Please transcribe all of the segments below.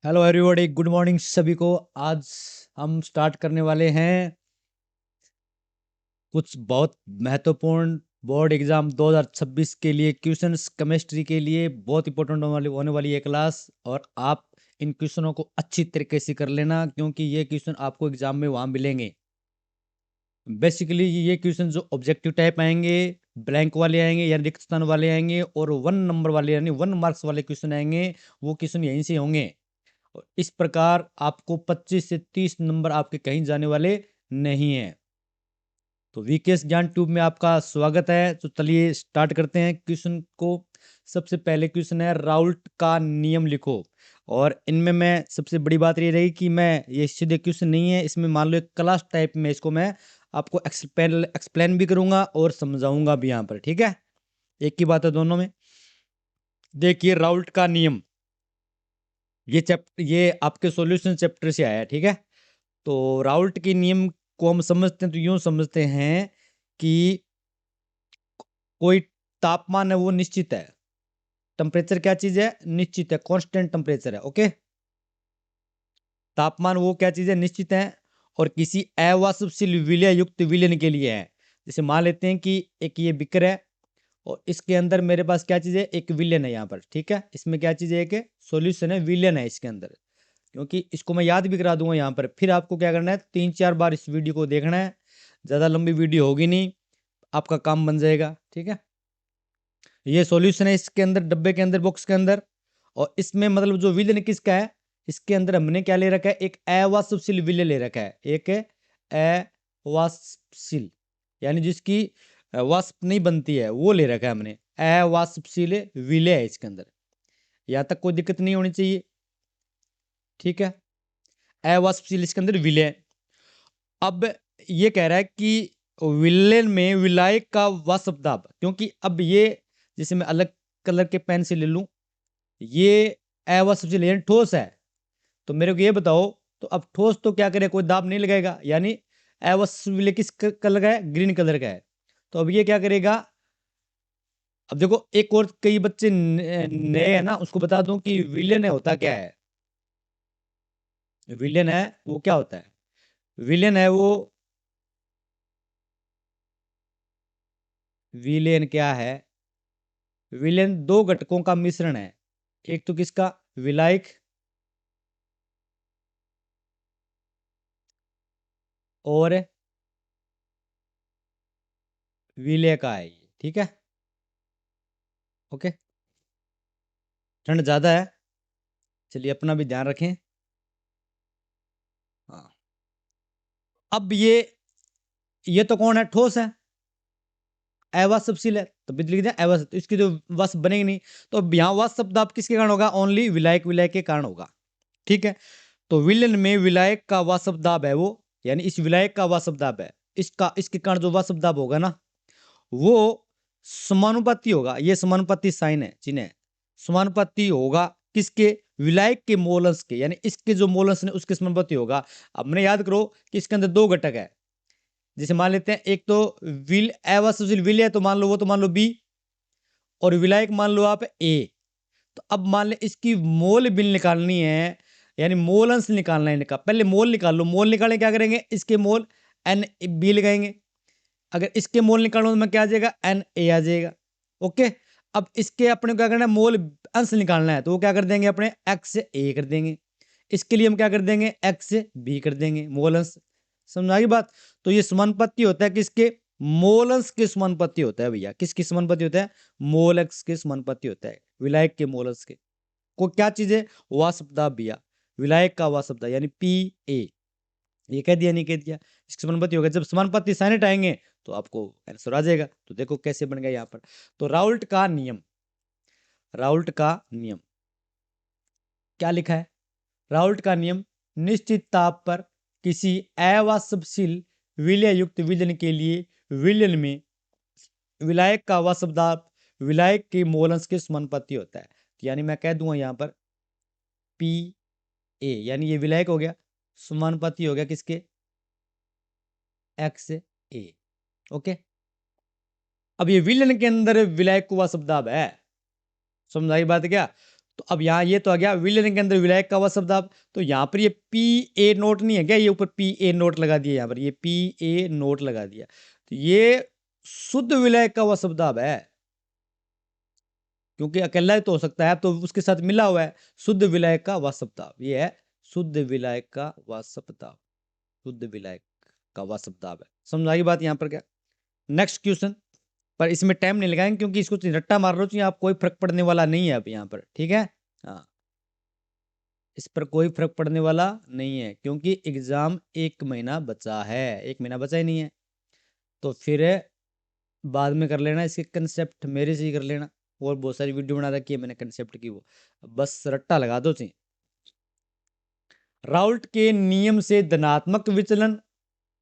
Hello everybody, good morning सभी को। आज हम स्टार्ट करने वाले हैं कुछ बहुत महत्वपूर्ण बोर्ड एग्जाम 2026 के लिए क्वेश्चंस। केमिस्ट्री के लिए बहुत इंपॉर्टेंट होने वाली है क्लास, और आप इन क्वेश्चनों को अच्छी तरीके से कर लेना, क्योंकि ये क्वेश्चन आपको एग्जाम में वहाँ मिलेंगे। बेसिकली ये क्वेश्चन जो ऑब्जेक्टिव टाइप आएंगे, ब्लैंक वाले आएंगे यानी रिक्त स्थान वाले आएंगे, और 1 नंबर वाले यानी 1 मार्क्स वाले क्वेश्चन आएंगे, वो क्वेश्चन यहीं से होंगे। और इस प्रकार आपको 25 से 30 नंबर आपके कहीं जाने वाले नहीं है। तो वीकेएस ज्ञान ट्यूब में आपका स्वागत है। तो चलिए स्टार्ट करते हैं क्वेश्चन को। सबसे पहले क्वेश्चन है, राउल्ट का नियम लिखो। और इनमें मैं सबसे बड़ी बात ये रही कि मैं ये सीधे क्वेश्चन नहीं है, इसमें मान लो एक क्लास टाइप में इसको मैं आपको एक्सप्लेन भी करूंगा और समझाऊंगा भी यहाँ पर। ठीक है, एक ही बात है दोनों में। देखिए, राउल्ट का नियम, ये आपके सॉल्यूशन चैप्टर से आया है। ठीक है, तो राउल्ट के नियम को हम समझते हैं तो यूं समझते हैं कि कोई तापमान है वो निश्चित है। टेम्परेचर क्या चीज है? निश्चित है, कांस्टेंट टेम्परेचर है। ओके, तापमान वो क्या चीज है? निश्चित है। और किसी अवाष्पशील विलय युक्त विलयन के लिए है। जैसे मान लेते हैं कि एक ये बिकर है, और इसके अंदर मेरे पास क्या चीज है? एक विलयन है यहाँ पर। ठीक है, इसमें क्या चीज है? एक सॉल्यूशन है, विलयन है इसके अंदर। क्योंकि इसको मैं याद भी करा दूंगा यहाँ पर, फिर आपको क्या करना है, 3-4 बार इस वीडियो को देखना है। ज़्यादा लंबी वीडियो होगी नहीं, आपका काम बन जाएगा। ठीक है, ये सॉल्यूशन है इसके अंदर, डब्बे के अंदर, बॉक्स के अंदर। और इसमें मतलब जो विलयन किसका है, इसके अंदर हमने क्या ले रखा है? एक अवाष्पशील विलय ले रखा है। एक अवाष्पशील यानी जिसकी वाष्प नहीं बनती है, वो ले रखा है हमने। अवाष्पशील विलय है इसके अंदर। यहाँ तक कोई दिक्कत नहीं होनी चाहिए। ठीक है, अवाष्पशील इसके अंदर विलय। अब ये कह रहा है कि विलेन में विलायक का वाष्प दाब, क्योंकि अब ये, जैसे मैं अलग कलर के पेन से ले लूं, ये अवाष्पशील यानी ठोस है। तो मेरे को ये बताओ, तो अब ठोस तो क्या करे, कोई दाब नहीं लगाएगा, यानी अवाष्पशील किस कलर का है? ग्रीन कलर का है। तो अब ये क्या करेगा? अब देखो, एक और कई बच्चे नए है ना, उसको बता दूं कि विलेन होता क्या है। विलेन है वो क्या होता है? विलेन है वो, विलेन क्या है? विलेन दो घटकों का मिश्रण है। एक तो किसका? विलायक, और विलय का है ये। ठीक है, ओके। ठंड ज्यादा है, चलिए अपना भी ध्यान रखें। हाँ, अब ये तो कौन है? ठोस है, अवाष्पशील है, तो बिजली की अवाष्प, तो इसकी जो वाष्प बनेगी नहीं। तो अब यहाँ वाष्प शब्द आप किसके कारण होगा? ओनली विलायक, विलय के कारण होगा। ठीक है, तो विलयन में विलायक का वाष्प दाब है वो, यानी इस विलायक का वाष्प दाब है, इसका इसके कारण जो वाष्प दाब होगा ना, वो समानुपाती होगा। ये समानुपाती साइन है, चिन्ह है। समानुपाती होगा किसके? विलायक के मोलस के, यानी इसके जो मोलस ने उसके समानुपाती होगा। अब मैंने याद करो कि इसके अंदर दो घटक है। जैसे मान लेते हैं, एक तो विल अवाष्पशील विलय है, तो मान लो वो, तो मान लो बी, और विलायक मान लो आप ए। तो अब मान ले इसकी मोल बिल निकालनी है, यानी मोल अंश निकालना है इनका। पहले मोल निकाल लो। मोल निकालने क्या करेंगे? इसके मोल एन बी लगाएंगे। अगर इसके मोल निकालो तो मैं क्या आ जाएगा? एन ए आ जाएगा। ओके, अब इसके अपने को क्या करना है? मोल अंश निकालना है, तो वो क्या कर देंगे? अपने एक्स ए कर देंगे। इसके लिए हम क्या कर देंगे? एक्स बी कर देंगे, मोल अंश। समझ आ गई बात? तो ये समानुपाती होता है किसके? मोल अंश के समानुपाती होता है भैया। किसकी समानुपाती होता है? मोल अंश के समानुपाती होता है, विलायक के मोल अंश के। को क्या चीज है? वाष्प दाब भैया, विलायक का वाष्प दाब, यानी पी ए। ये कह दिया नहीं कह दिया? इसके समानुपाती होगा। जब समानुपाती साइनेट आएंगे तो आपको आंसर आ जाएगा। तो देखो कैसे बन गया यहाँ पर। तो राउल्ट का नियम, राउल्ट का नियम क्या लिखा है? राउल्ट का नियम, निश्चित ताप पर किसी अवाष्पशील विलय युक्त विलयन के लिए विलयन में विलायक का वाष्प दाब विलायक के मोलंश के समानुपाती होता है। तो यानी मैं कह दूंगा यहाँ पर पी ए, यानी ये विलायक हो गया, समानुपाती हो गया किसके? एक्स ए। ओके, अब ये विलयन के अंदर विलायक को वाष्प दाब है। समझ आई बात क्या? तो अब यहाँ ये तो आ गया विलयन के अंदर विलायक का अवश्य दाब। तो यहाँ पर ये पी ए नोट नहीं है क्या, ये ऊपर पी ए नोट लगा दिया, यहाँ पर ये पी ए नोट लगा दिया, तो ये शुद्ध विलायक का अवश्य दाब है, क्योंकि अकेला ही तो हो सकता है, तो उसके साथ मिला हुआ है शुद्ध विलायक का वाष्प दाब, ये है शुद्ध विलायक का वाष्प दाब, शुद्ध विलायक का वाष्प दाब है। समझ आई बात यहाँ पर क्या। नेक्स्ट क्वेश्चन, पर इसमें टाइम नहीं लगाएंगे क्योंकि इसको रट्टा मार रहा हूँ, आप कोई फर्क पड़ने वाला नहीं है अब यहाँ पर, ठीक है। हाँ, इस पर कोई फर्क पड़ने वाला नहीं है क्योंकि एग्जाम 1 महीना बचा है, 1 महीना बचा ही नहीं है, तो फिर बाद में कर लेना इसके कंसेप्ट, मेरे से ही कर लेना, और बहुत सारी वीडियो बना रखी है मैंने कंसेप्ट की, वो बस रट्टा लगा दो चाहिए। राउल्ट के नियम से धनात्मक विचलन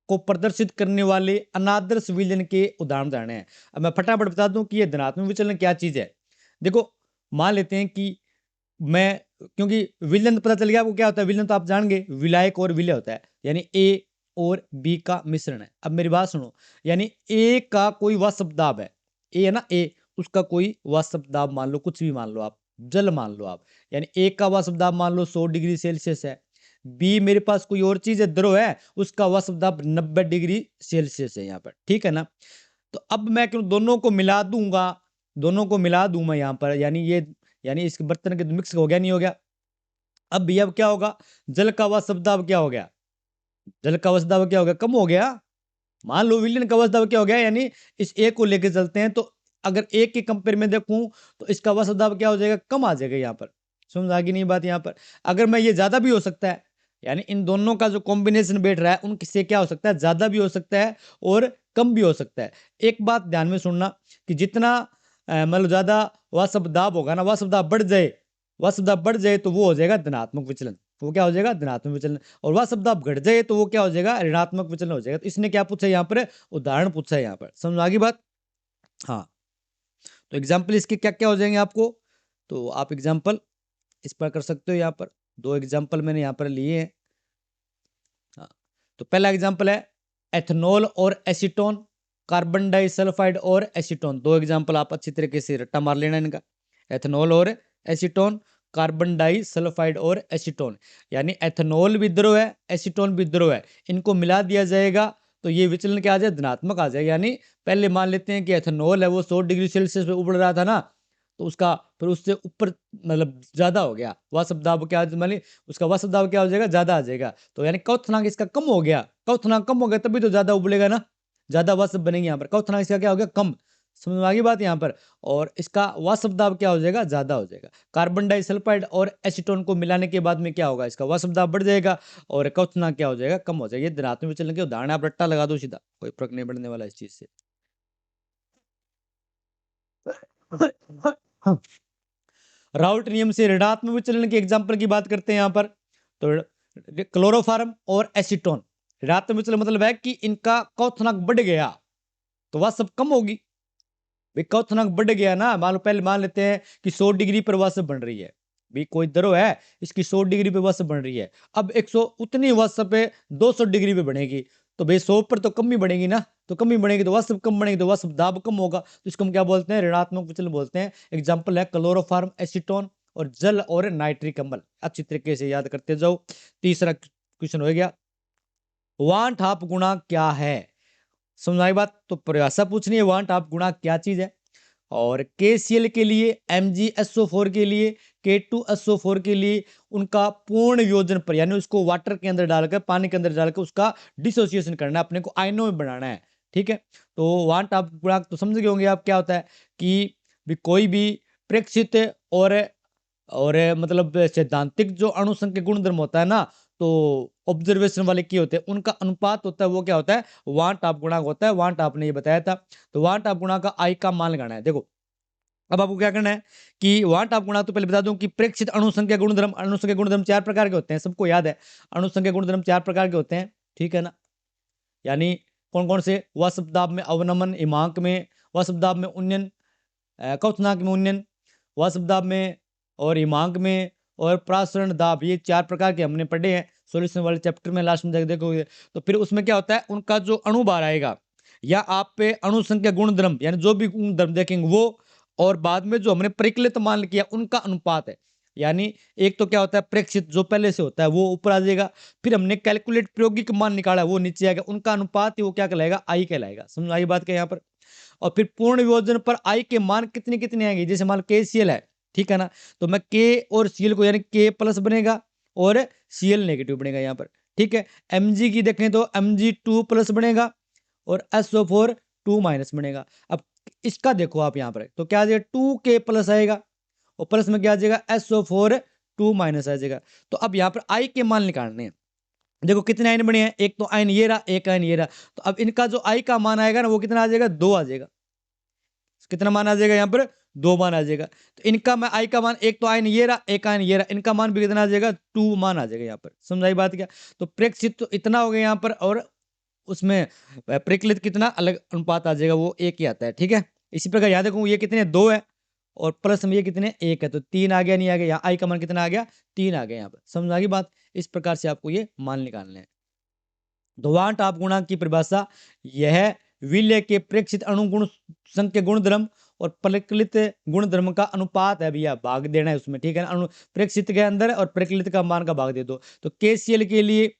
को प्रदर्शित करने वाले अनादर्श विचलन के उदाहरण हैं। अब मैं फटाफट बता दूं कि ये धनात्मक विचलन क्या चीज है। देखो, मान लेते हैं कि मैं, क्योंकि विलयन तो पता चल गया आपको क्या होता है, विलयन तो आप जानेंगे, विलायक और विलय होता है, यानी ए और बी का मिश्रण है। अब मेरी बात सुनो, यानी ए का कोई वाष्प दाब है, ए है ना, ए, उसका कोई वाष्प दाब मान लो, कुछ भी मान लो आप, जल मान लो आप, यानी ए का वाष्प दाब मान लो 100 डिग्री सेल्सियस है, बी मेरे पास कोई और चीज है, द्रव है, उसका वाष्प दाब 90 डिग्री सेल्सियस है यहाँ पर, ठीक है ना। तो अब मैं क्यों दोनों को मिला दूंगा, दोनों को मिला दूं मैं यहाँ पर, यानी ये, यानी इस बर्तन के मिक्स हो गया, नहीं हो गया। अब भैया क्या होगा, जल का वाष्प दाब क्या हो गया, जल का वाष्प दाब क्या हो गया, कम हो गया। मान लो विलयन का वाष्प दाब क्या हो गया, यानी इस ए को लेके चलते हैं, तो अगर एक के कंपेयर में देखूं तो इसका वाष्प दाब क्या हो जाएगा, कम आ जाएगा यहाँ पर। समझ आ गई नहीं बात यहाँ पर। अगर मैं ये ज्यादा भी हो सकता है, यानी इन दोनों का जो कॉम्बिनेशन बैठ रहा है उनसे क्या हो सकता है, ज्यादा भी हो सकता है और कम भी हो सकता है। एक बात ध्यान में सुनना कि जितना मतलब ज्यादा वाष्प दाब होगा ना, वाष्प दाब बढ़ जाए, वाष्प दाब बढ़ जाए तो वो हो जाएगा धनात्मक विचलन, वो क्या हो जाएगा, धनात्मक विचलन। और वाष्प दाब घट जाए तो वो क्या हो जाएगा, ऋणात्मक विचलन हो जाएगा। तो इसने क्या पूछा यहाँ पर, उदाहरण पूछा है यहाँ पर, समझ आ गई बात। हाँ, तो एग्जाम्पल इसके क्या क्या हो जाएंगे आपको, तो आप एग्जाम्पल इस पर कर सकते हो। यहाँ पर 2 एग्जाम्पल मैंने यहाँ पर लिए हैं। हाँ, तो पहला एग्जाम्पल है एथनॉल और एसीटोन, कार्बन डाइसल्फाइड और एसीटोन, 2 एग्जाम्पल आप अच्छी तरीके से रट्टा मार लेना इनका, एथनॉल और एसीटोन, कार्बन डाइसल्फाइड और एसीटोन, यानी एथनॉल भी द्रव है, एसीटोन भी द्रव है, इनको मिला दिया जाएगा तो ये विचलन क्या आ जाए, धनात्मक आ जाएगा। यानी पहले मान लेते हैं कि एथनॉल है वो 100 डिग्री सेल्सियस पे उबल रहा था ना, तो उसका फिर उससे ऊपर मतलब ज्यादा हो गया वाष्प दाब, क्या मान उसका वाष्प दाब क्या हो जाएगा, ज्यादा आ जाएगा, तो यानी क्वथनांक इसका कम हो गया, क्वथनांक कम हो गया तभी तो ज्यादा उबलेगा ना, ज्यादा वाष्प बनेंगे यहाँ पर, क्वथनांक इसका क्या हो गया, कम। समझ में आ गई बात यहाँ पर। और इसका वाष्प दाब क्या हो जाएगा, ज्यादा हो जाएगा। कार्बन डाइसल्फाइड और एसीटोन को मिलाने के बाद में क्या होगा, इसका वाष्प दाब बढ़ जाएगा और क्वथनांक क्या हो जाएगा, कम हो जाएगा। ये धनात्मक विचलन के उदाहरण, आप रट्टा लगा दो सीधा, कोई फर्क नहीं पड़ने वाला इस चीज से। राउल्ट नियम से ऋणात्मक विचलन के एग्जाम्पल की बात करते हैं यहाँ पर, तो क्लोरोफार्म और एसीटोन, ऋणात्मक विचलन मतलब है कि इनका क्वथनांक बढ़ गया तो वह सब कम होगी। भाई क्वथनांक बढ़ गया ना, मान लो पहले मान लेते हैं कि 100 डिग्री पर वाष्प बन रही है, भी कोई द्रव है इसकी 100 डिग्री पे वाष्प बन रही है, अब 100 उतनी वाष्प पे 200 डिग्री पे बनेगी, तो भाई 100 पर तो कम ही बढ़ेगी ना, तो कम ही बढ़ेगी तो वाष्प कम बनेगी तो वाष्प दाब कम होगा, तो इसको हम क्या बोलते हैं, ऋणात्मक विचलन बोलते हैं। एग्जाम्पल है क्लोरोफार्म, एसीटोन और जल और नाइट्रिक अम्ल, अच्छी तरीके से याद करते जाओ। तीसरा क्वेश्चन हो गया, वांट हाफ गुणा क्या है, समझ आई बात। तो परिभाषा पूछनी है, वांट हाफ गुणा क्या चीज है, और KCl के लिए, MgSO4 के लिए, K2SO4 के लिए उनका पूर्ण योजन पर, यानी उसको वाटर के अंदर डालकर, पानी के अंदर डालकर उसका डिसोसिएशन करना है, अपने को आयनों में बनाना है, ठीक है। तो वांट आप गुणांक तो समझ गए होंगे आप क्या होता है कि भी कोई भी प्रेक्षित और मतलब सैद्धांतिक जो अणुसंख्या गुणधर्म होता है ना, तो ऑब्जर्वेशन वाले क्या होते हैं, उनका अनुपात होता है, वो क्या होता है, वांट आप गुणांक होता है। वांट आपने ये बताया था। तो वांट आप गुणांक का आई का मान लगाना है। देखो अब आपको क्या करना है कि वांट आप गुणांक, तो पहले बता दूं कि प्रेक्षित अणुसंख्या गुणधर्म, अणुसंख्या गुणधर्म 4 प्रकार के होते हैं, सबको याद है, अणुसंख्या गुणधर्म 4 प्रकार के होते हैं, ठीक है ना। यानी कौन कौन से, वाष्प दाब में अवनमन, हिमांक में, वाष्प दाब में उन्नयन, क्वथनांक में उन्नयन, वाष्प दाब में और हिमांक में, और प्रासरण दाब, ये 4 प्रकार के हमने पढ़े हैं सॉल्यूशन वाले चैप्टर में, लास्ट में जाकर देखोगे। तो फिर उसमें क्या होता है, उनका जो अणु भार आएगा, या आप पे अणु संख्या गुणधर्म, यानी जो भी गुणधर्म देखेंगे वो, और बाद में जो हमने परिकलित मान किया उनका अनुपात है, यानी एक तो क्या होता है प्रेक्षित जो पहले से होता है वो ऊपर आ जाएगा, फिर हमने कैलकुलेट प्रायोगिक मान निकाला वो नीचे आएगा, उनका अनुपात ही वो क्या कहलाएगा आई कहलाएगा। समझ आई बात क्या यहाँ पर। और फिर पूर्ण विभाजन पर आई के मान कितने कितने आएंगे, जैसे मान के सी एल है, ठीक है ना, तो मैं के और सी एल को यानी के प्लस बनेगा और सी एल नेगेटिव बनेगा यहाँ पर, ठीक है। एम जी की देखें तो एम जी टू प्लस बनेगा और S O four two minus बनेगा। अब इसका देखो आप यहाँ पर तो क्या आ जाएगा टू के प्लस आएगा और प्लस में क्या आ जाएगा S O four two minus आ जाएगा। तो अब यहाँ पर आई के मान निकालने हैं। देखो कितने आयन बने हैं, एक तो आयन ये रहा, एक आयन ये रहा, तो अब इनका जो आई का मान आएगा ना वो कितना आ जाएगा, दो आ जाएगा। कितना मान आ जाएगा यहाँ पर, दो मान आ जाएगा। तो इनका मैं आई का मान, एक तो आयन ये रहा, एक आयन ये रहा, इनका मान भी कितना आ जाएगा, टू मान आ जाएगा यहाँ पर। समझाई बात क्या। तो प्रेक्षित तो इतना हो गया यहाँ पर और उसमें प्रकलित कितना अलग अनुपात आ जाएगा, वो एक ही आता है, ठीक है। इसी प्रकार यहाँ देखो ये कितने दो है और प्लस में ये कितने एक है, तो तीन आ गया, नहीं आ गया, यहाँ आई का मान कितना आ गया, तीन आ गया यहाँ पर। समझ आ गई बात। इस प्रकार से आपको ये मान निकालने हैं। ध्रुवांट आप गुणांक की परिभाषा यह विलय के प्रेक्षित अणुगुण संख्या गुणधर्म और प्रकलित गुणधर्म का अनुपात है भैया, भाग देना है उसमें, ठीक है ना। अणु प्रेक्षित के अंदर और प्रकलित का मान का भाग दे दो। तो केसीएल के लिए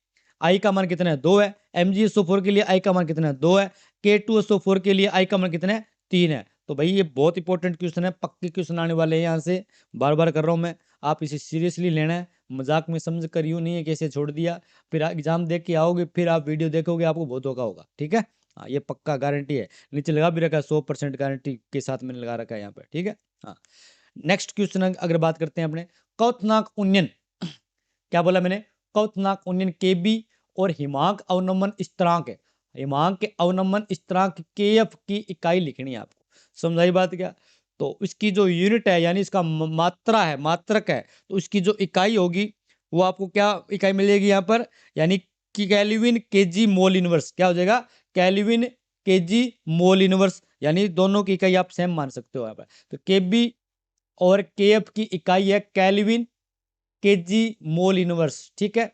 आई का मान कितना है, दो है। MgSO4 के लिए आई का मान कितना है, दो है। K2SO4 के लिए आई का मान कितना है, तीन है। तो भाई ये बहुत इंपॉर्टेंट क्वेश्चन है, पक्के क्वेश्चन आने वाले हैं यहाँ से, बार बार कर रहा हूँ मैं, आप इसे सीरियसली लेना है, मजाक में समझ कर यूं नहीं है कैसे छोड़ दिया, फिर एग्जाम देख के आओगे फिर आप वीडियो देखोगे आपको बहुत धोखा होगा, ठीक है। हाँ ये पक्का गारंटी है, नीचे लगा भी रखा है 100% गारंटी के साथ मैंने लगा रखा है यहाँ पर, ठीक है। हाँ नेक्स्ट क्वेश्चन अगर बात करते हैं अपने कौतनाक उन्नयन, क्या बोला मैंने, कौतनाक उन्नयन के बी और हिमांक अवनमन स्थिरांक है, हिमांक के अवनमन स्थिरांक के एफ की इकाई लिखनी है आपको। समझाई बात क्या। तो इसकी जो यूनिट है यानी इसका मात्रा है, मात्रक है, तो इसकी जो इकाई होगी वो आपको क्या इकाई मिलेगी यहाँ पर, यानी कि केल्विन केजी मोल इनवर्स, क्या हो जाएगा, केल्विन केजी मोल इनवर्स, यानी दोनों की इकाई आप सेम मान सकते हो यहाँ पर। तो के बी और के एफ की इकाई है केल्विन केजी मोल इनवर्स, ठीक है।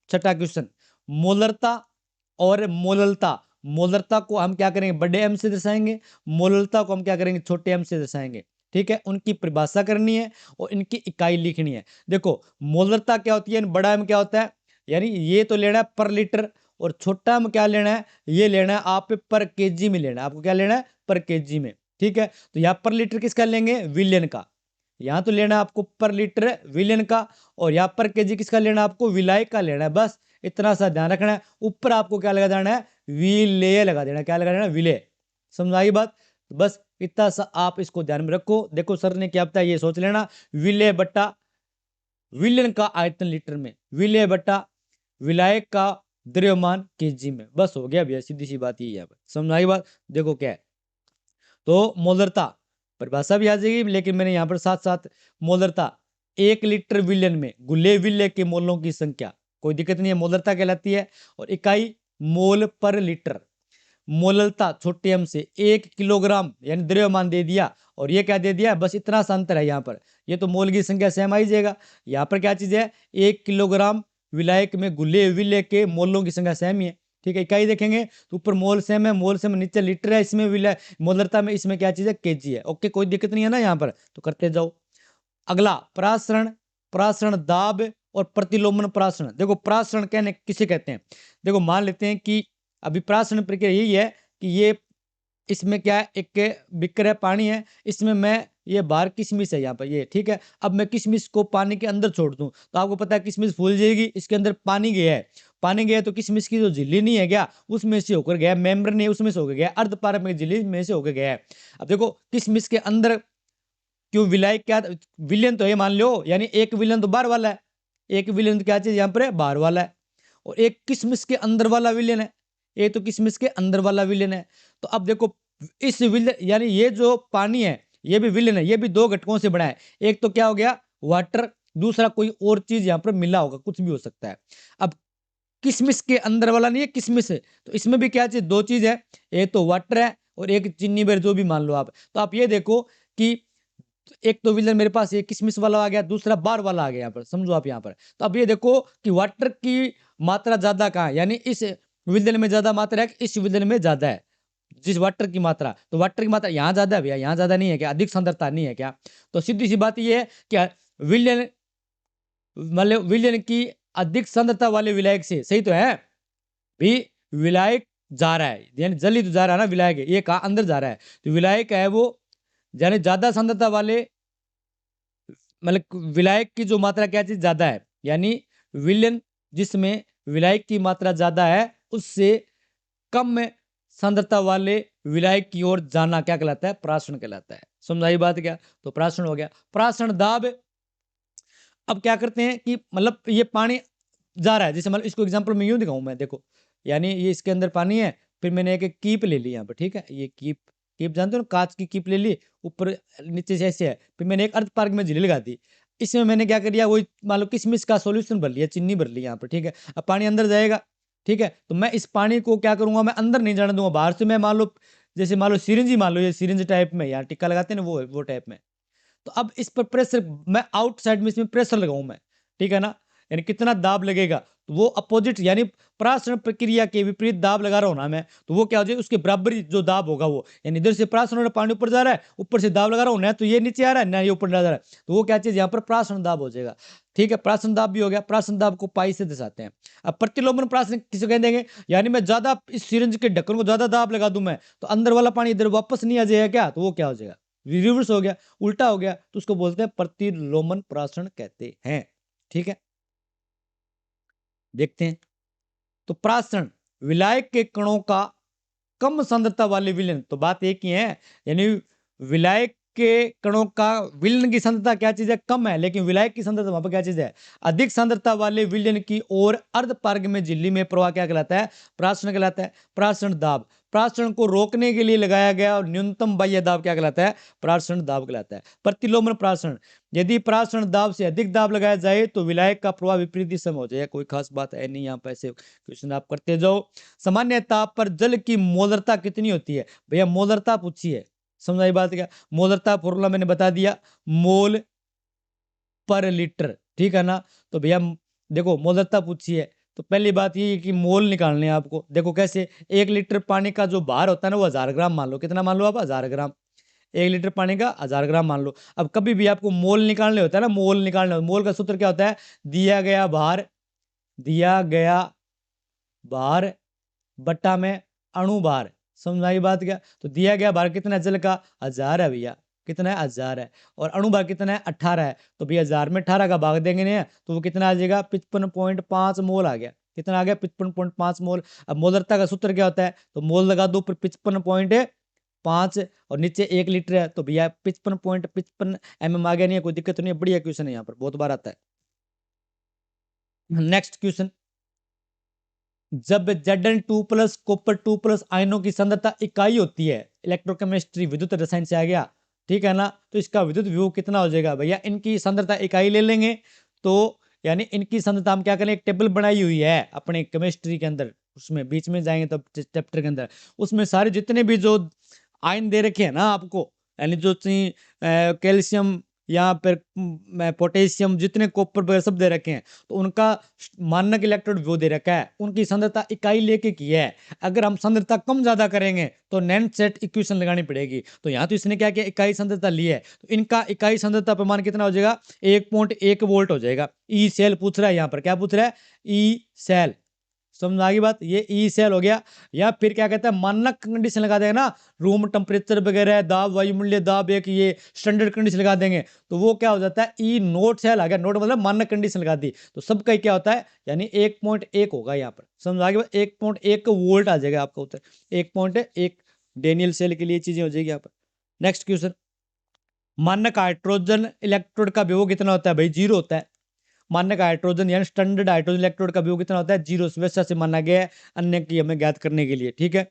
छठा क्वेश्चन मोलरता और मोललता, मोलरता को हम क्या करेंगे, बड़े एम से दर्शाएंगे, मोललता को हम क्या करेंगे, छोटे एम से दर्शाएंगे, ठीक है। उनकी परिभाषा करनी है और इनकी इकाई लिखनी है। देखो मोलरता क्या होती है, बड़ा एम क्या होता है, यानी ये तो लेना है पर लीटर, और छोटा एम क्या लेना है, ये लेना है आप पर केजी में लेना है, आपको क्या लेना है, पर केजी में, ठीक है। तो यहाँ पर लीटर किसका लेंगे, विलियन का, यहाँ तो लेना है आपको पर लीटर विलियन का, और यहाँ पर केजी किसका लेना है, आपको विलायक का लेना है, बस इतना सा ध्यान रखना है। ऊपर आपको क्या लगा देना है, विलेय लगा देना, क्या लगा देना, विलेय। समझ आई बात। तो बस इतना सा आप इसको ध्यान में रखो। देखो सर ने क्या बताया ये सोच लेना, विलेय बट्टा विलियन का आयतन लीटर में, विलेय बट्टा विलायक का द्रव्यमान केजी में, बस हो गया भैया, सीधी सी बात यही है। समझ आई बात। देखो क्या है, तो मोलरता परिभाषा भी आ जाएगी, लेकिन मैंने यहाँ पर साथ साथ मोलरता एक लीटर विलयन में गुले विलय के मोलों की संख्या, कोई दिक्कत नहीं है, मोलरता कहलाती है। और इकाई मोल पर लीटर, मोललता छोटे एम से 1 किलोग्राम यानी द्रव्यमान दे दिया, और ये क्या दे दिया, बस इतना सा अंतर है यहाँ पर, ये तो मोल की संख्या सेम आई जाएगा। यहाँ पर क्या चीज है, 1 किलोग्राम विलायक में गुले विलय के मोलों की संख्या सेम ही है, ठीक है। इकाई देखेंगे तो ऊपर मोल सेम है, मोल सेम नीचे लीटर है, इसमें विलय मोलरता में इसमें क्या चीज है, केजी है। ओके कोई दिक्कत नहीं है ना यहाँ पर, तो करते जाओ। अगला प्रासरण, प्रासरण दाब और प्रतिलोमन प्रासरण। देखो प्रासरण कहने किसे कहते हैं, देखो मान लेते हैं कि अभी प्रासरण प्रक्रिया यही है कि ये इसमें क्या है, एक बिक्कर है, पानी है, इसमें मैं ये बाहर किशमिश है यहाँ पर ये, ठीक है। अब मैं किशमिश को पानी के अंदर छोड़ दूं तो आपको पता है किशमिश फूल जाएगी, इसके अंदर पानी गया है, पानी गया तो किशमिश की जो झिल्ली नहीं है क्या, उसमें से होकर गया, मेम्ब्रेन नहीं उसमें से होकर गया, अर्धपारंपरिक झिल्ली में से होकर गया है। अब देखो किशमिश के अंदर क्यों विलायक क्या, विलयन तो ये मान लो, यानी एक विलयन तो बाहर वाला है, एक विलयन तो क्या चीज यहाँ पर बाहर वाला है, और एक किशमिश के अंदर वाला विलयन है, ये तो किशमिश के अंदर वाला विलयन है। तो अब देखो इस विलयन यानी ये जो पानी है ये भी विलयन है, ये भी दो घटकों से बना है, एक तो क्या हो गया वाटर, दूसरा कोई और चीज यहाँ पर मिला होगा, कुछ भी हो सकता है। अब किशमिश के अंदर वाला नहीं है, किशमिश है, तो इसमें भी क्या चीज, दो चीज है, एक तो वाटर है और एक चीनी बेर जो भी मान लो आप। तो आप ये देखो कि एक तो विलयन मेरे पास ये किशमिश वाला आ गया, दूसरा बार वाला आ गया यहाँ पर, समझो आप यहाँ पर। तो अब ये देखो कि वाटर की मात्रा ज्यादा कहाँ है, यानी इस विलयन में ज्यादा मात्रा है, इस विलयन में ज्यादा है, जिस वाटर की मात्रा, तो वाटर की मात्रा यहाँ ज्यादा है भैया, यहाँ ज्यादा नहीं है क्या, अधिक सांद्रता नहीं है क्या। तो सीधी सी बात ये है कि विलयन मतलब विलयन की अधिक सांद्रता वाले विलायक से, सही तो है भी, विलायक जा रहा है यानी जल ही तो जा रहा है ना, विलायक है ये कहा अंदर जा रहा है, तो विलायक है वो यानी ज्यादा सांद्रता वाले, मतलब विलायक की जो मात्रा क्या चीज ज्यादा है, यानी विलयन जिसमें विलायक की मात्रा ज्यादा है उससे कम सांद्रता वाले विलायक की ओर जाना क्या कहलाता है, प्राशन कहलाता है। समझाई बात क्या, तो प्राशन हो गया। प्राशन दाब, अब क्या करते हैं कि मतलब ये पानी जा रहा है, जैसे मतलब इसको एग्जांपल में यूं दिखाऊं मैं, देखो यानी ये इसके अंदर पानी है, फिर मैंने एक कीप ले ली यहाँ पर, ठीक है, ये कीप, कीप जानते हो ना, कांच की कीप ले ली, ऊपर नीचे से ऐसे है, फिर मैंने एक अर्ध पार्क में झिल्ली लगा दी, इसमें मैंने क्या कर दिया, वही मान लो किशमिश का सॉल्यूशन भर लिया, चीनी भर ली यहाँ पर, ठीक है, अब पानी अंदर जाएगा, ठीक है, तो मैं इस पानी को क्या करूंगा, मैं अंदर नहीं जाने दूंगा, बाहर से मैं मान लो, जैसे मान लो सिरिंज ही मान लो, ये सिरिंज टाइप में यहाँ टिक्का लगाते हैं ना, वो टाइप में, तो अब इस पर प्रेशर मैं आउटसाइड में इसमें प्रेशर लगाऊं मैं, ठीक है ना, यानी कितना दाब लगेगा, तो वो अपोजिट यानी प्राशन प्रक्रिया के विपरीत दाब लगा रहा हूं ना मैं, तो वो क्या हो जाएगा, उसके बराबर ही जो दाब होगा वो, यानी इधर से प्राशन और पानी ऊपर जा रहा है, ऊपर से दाब लगा रहा हूं ना, तो ये नीचे आ रहा है ना, ये ऊपर जा रहा है, तो वो क्या चीज यहाँ पर प्राशन दाब हो जाएगा। ठीक है, प्राशन दाब भी हो गया। प्राशन दाब को पाई से दर्शाते हैं। अब प्रतिलोमन प्राशन किसे कह देंगे, यानी मैं ज्यादा इस सिरिंज के ढक्कन को ज्यादा दाब लगा दूं मैं, तो अंदर वाला पानी इधर वापस नहीं आ जाएगा क्या, तो वो क्या हो जाएगा, रिवर्स हो गया, उल्टा हो गया, तो उसको बोलते हैं प्रतिलोमन प्राशन कहते हैं। ठीक है, देखते हैं, तो प्राशन विलायक के कणों का कम सांद्रता वाले विलयन, तो बात एक ही है, यानी विलायक के कणों का विलयन की सांद्रता क्या चीज है, कम है, लेकिन विलायक की सांद्रता वहां पर क्या चीज है, अधिक सांद्रता वाले विलयन की ओर अर्धपारग में झिल्ली में प्रवाह क्या कहलाता है, प्राशन कहलाता है। प्राशन दाब, प्राशन को रोकने के लिए लगाया गया और न्यूनतम बाह्य दाब क्या कहलाता है, प्राशन दाब कहलाता है। प्रतिलोमन प्राशन, यदि प्राशन दाब से अधिक दाब लगाया जाए तो विलायक का प्रवाह विपरीत दिशा में हो जाए, कोई खास बात है नहीं, यहाँ पर ऐसे क्वेश्चन आप करते जाओ। सामान्य ताप पर जल की मोलरता कितनी होती है, भैया मोलरता पूछी है, समझ आई बात क्या, मोलरता फॉर्मूला मैंने बता दिया, मोल पर लीटर, ठीक है ना, तो भैया देखो मोलरता पूछी है, तो पहली बात ये है कि मोल निकालने हैं आपको, देखो कैसे, 1 लीटर पानी का जो भार होता है ना वो 1000 ग्राम मान लो, कितना मान लो आप, 1000 ग्राम, 1 लीटर पानी का 1000 ग्राम मान लो। अब कभी भी आपको मोल निकालने होता है ना, मोल निकालने, मोल का सूत्र क्या होता है, दिया गया भार, दिया गया भार बट्टा में अणु भार, समझ आई बात क्या, तो दिया गया भार कितना है जल का, 1000 है भैया, कितना है, 1000 है, और अणु भार कितना है, 18 है, तो भैया 1000 में 18 का भाग देंगे नहीं, तो वो कितना आ जाएगा, 55.5 मोल आ गया, कितना आ गया, 55.5 मोल। अब मोलरता का सूत्र क्या होता है, तो मोल लगा दो फिर 55.5, और नीचे 1 लीटर है, तो भैया 55.55 mm आ गया, नहीं है कोई दिक्कत नहीं है, बढ़िया क्वेश्चन है, यहाँ पर बहुत बार आता है। नेक्स्ट क्वेश्चन, जब Zn2+ कॉपर 2+ आयनों की सांद्रता इकाई होती है, इलेक्ट्रोकेमिस्ट्री विद्युत रसायन से आ गया, ठीक है ना, तो इसका विद्युत विभव कितना हो जाएगा, भैया इनकी सांद्रता इकाई ले लेंगे, तो यानी इनकी सांद्रता हम क्या करें, एक टेबल बनाई हुई है अपने केमिस्ट्री के अंदर, उसमें बीच में जाएंगे तब चैप्टर के अंदर, उसमें सारे जितने भी जो आयन दे रखे हैं ना आपको, यानी जो कैल्शियम या फिर पोटेशियम, जितने कॉपर वगैरह सब दे रखे हैं, तो उनका मानक इलेक्ट्रोड वो दे रखा है, उनकी सांद्रता इकाई लेके की है। अगर हम सांद्रता कम ज्यादा करेंगे तो नैन सेट इक्वेशन लगानी पड़ेगी, तो यहाँ तो इसने क्या किया, इकाई सांद्रता ली है, तो इनका इकाई सांद्रता प्रमाण कितना हो जाएगा, 1.1 वोल्ट हो जाएगा। ई सेल पूछ रहा है, यहाँ पर क्या पूछ रहा है, ई सेल, समझ आ गई बात, ये ई सेल हो गया। या फिर क्या कहता है, मानक कंडीशन लगा देगा ना, रूम टेम्परेचर वगैरह, दाब, वायुमंडलीय दाब, एक ये स्टैंडर्ड कंडीशन लगा देंगे, तो वो क्या हो जाता है, ई नोट सेल आ गया, नोट मतलब मानक कंडीशन लगा दी, तो सबका क्या होता है, यानी 1.1 होगा यहाँ पर, समझ आ गई, 1.1 वोल्ट आ जाएगा आपका उत्तर, 1.1 डेनियल सेल के लिए चीजें हो जाएगी यहाँ पर। नेक्स्ट क्वेश्चन, मानक हाइड्रोजन इलेक्ट्रोड का विभव कितना होता है, भाई 0 होता है। मानक हाइड्रोजन यानी स्टैंडर्ड हाइड्रोजन इलेक्ट्रोड का विभव कितना होता है, 0, वैसा से माना गया है अन्य की हमें ज्ञात करने के लिए, ठीक है।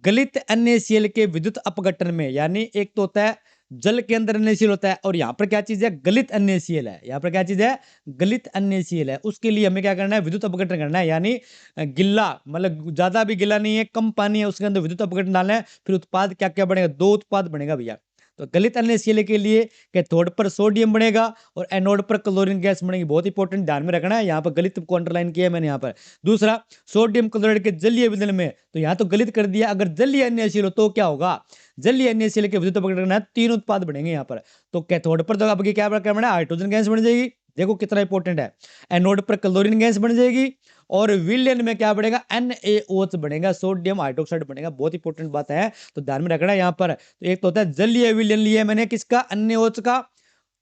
गलित NaCl के विद्युत अपघटन में, यानी एक तो होता है जल के अंदर NaCl होता है, और यहाँ पर क्या चीज है, गलित NaCl है, यहाँ पर क्या चीज है, गलित NaCl है, उसके लिए हमें क्या करना है, विद्युत अपघटन करना है, यानी गिल्ला मतलब ज्यादा भी गिल्ला नहीं है, कम पानी है, उसके अंदर विद्युत अपघटन डालना है, फिर उत्पाद क्या क्या बनेगा, 2 उत्पाद बनेगा भैया। तो गलित NaCl के लिए कैथोड पर सोडियम बनेगा और एनोड पर क्लोरीन गैस बनेगी, बहुत इंपॉर्टेंट, ध्यान में रखना है, यहाँ पर गलित को अंडरलाइन किया है मैंने यहाँ पर। दूसरा, सोडियम क्लोराइड के जलीय विलयन में, तो यहाँ तो गलित कर दिया, अगर जलीय NaCl हो तो क्या होगा, जलीय NaCl के विद्युत अपघटन 3 उत्पाद बनेंगे यहाँ पर, तो कैथोड पर तो आपकी क्या बना है, हाइड्रोजन गैस बन जाएगी, देखो कितना इंपॉर्टेंट है। एनोड पर क्लोरीन गैस बन जाएगी और विलयन में क्या बढ़ेगा, NaOH बनेगा, सोडियम हाइड्रोक्साइड बनेगा। बहुत इंपॉर्टेंट बात है, तो ध्यान में रखना है यहाँ पर। तो एक तो होता है जलीय विलयन लिया मैंने किसका, NaOH का,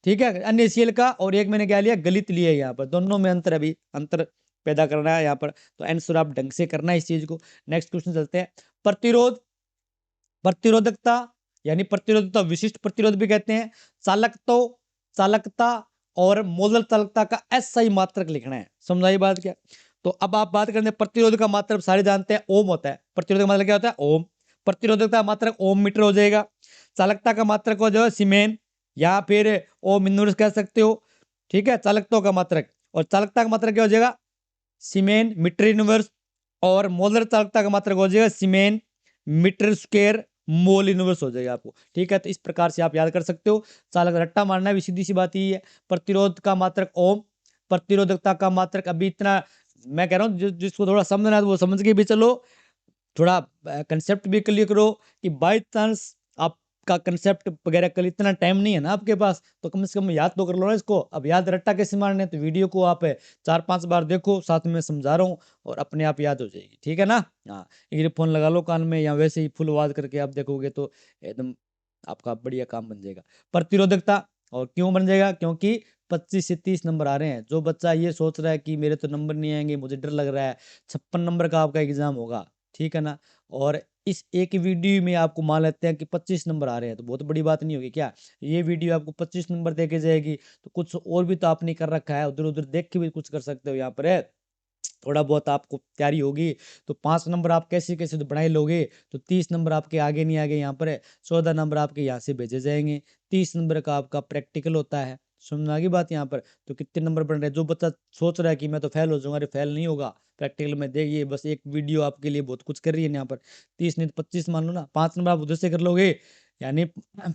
ठीक है, NaCl का, और एक मैंने क्या लिया, गलित लिया। यहाँ पर दोनों में अंतर, अभी अंतर पैदा करना है यहाँ पर, तो आंसर आप ढंग से करना है इस चीज को। नेक्स्ट क्वेश्चन चलते हैं। प्रतिरोध, प्रतिरोधकता यानी प्रतिरोधकता, विशिष्ट प्रतिरोध भी कहते हैं। चालकता, चालकता और मोलर चालकता का SI मात्रक लिखना है। समझाई बात क्या। तो अब आप बात करते हैं प्रतिरोध का मात्रक, सारे जानते हैं ओम होता है। प्रतिरोध का मात्रक क्या होता है, ओम। प्रतिरोधकता मात्रक ओम मीटर हो जाएगा। चालकता का मात्रक हो जाएगा सीमेन या फिर ओम इनवर्स कह सकते हो, ठीक है, चालकता का मात्रक। और चालकता का मात्रक क्या हो जाएगा, सीमेन मीटर इनवर्स। और मोलर चालकता का मात्रक हो जाएगा सीमेन मीटर स्क्वायर मोल इनवर्स हो जाएगा आपको, ठीक है। तो इस प्रकार से आप याद कर सकते हो। चालक रट्टा मारना भी सीधी सी बात ही है। प्रतिरोध का मात्रक ओम, प्रतिरोधकता का मात्रक, अभी इतना मैं कह रहा हूँ जिसको थोड़ा समझना है तो वो समझ के भी चलो, थोड़ा कंसेप्ट भी क्लियर करो कि बाई चांस आपका कंसेप्ट वगैरह कल इतना टाइम नहीं है ना आपके पास, तो कम से कम याद तो कर लो ना इसको। अब याद रट्टा कैसे मारने, तो वीडियो को आप 4-5 बार देखो, साथ में समझा रहा हूँ, और अपने आप याद हो जाएगी, ठीक है ना। हाँ, ईयरफोन लगा लो कान में, या वैसे ही फुल आवाज करके आप देखोगे तो एकदम आपका बढ़िया काम बन जाएगा। प्रतिरोधकता, और क्यों बन जाएगा, क्योंकि 25 से 30 नंबर आ रहे हैं। जो बच्चा ये सोच रहा है कि मेरे तो नंबर नहीं आएंगे, मुझे डर लग रहा है, 56 नंबर का आपका एग्जाम होगा, ठीक है ना। और इस एक वीडियो में आपको मान लेते हैं कि 25 नंबर आ रहे हैं, तो बहुत बड़ी बात नहीं होगी क्या। ये वीडियो आपको 25 नंबर दे के जाएगी, तो कुछ और भी तो आपने कर रखा है, उधर उधर देख के भी कुछ कर सकते हो। यहाँ पर है थोड़ा बहुत आपको तैयारी होगी तो 5 नंबर आप कैसे कैसे तो बढ़ाई लोगे, तो 30 नंबर आपके आगे नहीं आगे, यहाँ पर है 14 नंबर आपके यहाँ से भेजे जाएंगे। 30 नंबर का आपका प्रैक्टिकल होता है, समझ में आ गई बात यहाँ पर। तो कितने नंबर बन रहे हैं, जो बच्चा सोच रहा है कि मैं तो फेल हो जाऊंगा, अरे फेल नहीं होगा। प्रैक्टिकल में देखिए, बस एक वीडियो आपके लिए बहुत कुछ कर रही है यहाँ पर। 30 नहीं तो 25 मान लो ना, 5 नंबर आप उधर से कर लोगे, यानी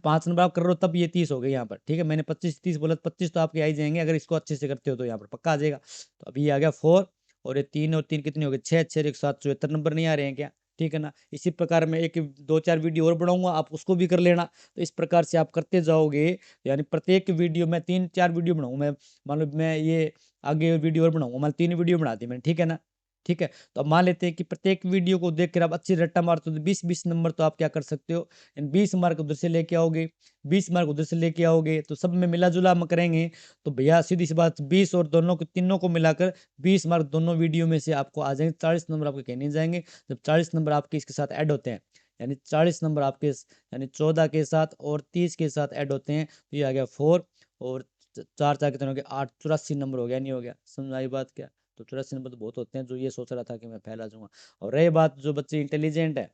5 नंबर आप कर रहे हो तब ये 30 हो गए यहाँ पर, ठीक है। मैंने 25-30 बोला, 25 तो आपके आ ही जाएंगे अगर इसको अच्छे से करते हो, तो यहाँ पर पक्का आ जाएगा। तो अभी आ गया 4, और ये 3 और 3 कितने हो गए, 6, 6 एक 7, 74 नंबर नहीं आ रहे हैं क्या, ठीक है ना। इसी प्रकार मैं एक 2-4 वीडियो और बनाऊंगा, आप उसको भी कर लेना। तो इस प्रकार से आप करते जाओगे, यानी प्रत्येक वीडियो में 3-4 वीडियो बनाऊंगा मैं। मान लो मैं ये आगे वीडियो और बनाऊंगा, मान 3 वीडियो बना दी मैंने, ठीक है ना, ठीक है। तो अब मान लेते हैं कि प्रत्येक वीडियो को देख कर आप अच्छी रट्टा मारते हो, तो 20-20 नंबर तो आप क्या कर सकते हो, 20 मार्क उधर से लेके आओगे, 20 मार्क उधर से लेके आओगे, तो सब में मिला जुला हम करेंगे, तो भैया सीधी सी बात 20 और दोनों को तीनों को मिलाकर 20 मार्क दोनों वीडियो में से आपको आ जाएंगे। 40 नंबर आपके कहने जाएंगे। जब 40 नंबर आपके इसके साथ ऐड होते हैं, यानी 40 नंबर आपके यानी 14 के साथ और 30 के साथ ऐड होते हैं, तो ये आ गया 4, और 4-4 कितने हो गए, 8, 84 नंबर हो गया, नहीं हो गया, समझ आई बात क्या। तो 84 नंबर तो बहुत होते हैं, जो ये सोच रहा था कि मैं फेल आ जाऊंगा। और रही बात जो बच्चे इंटेलिजेंट है,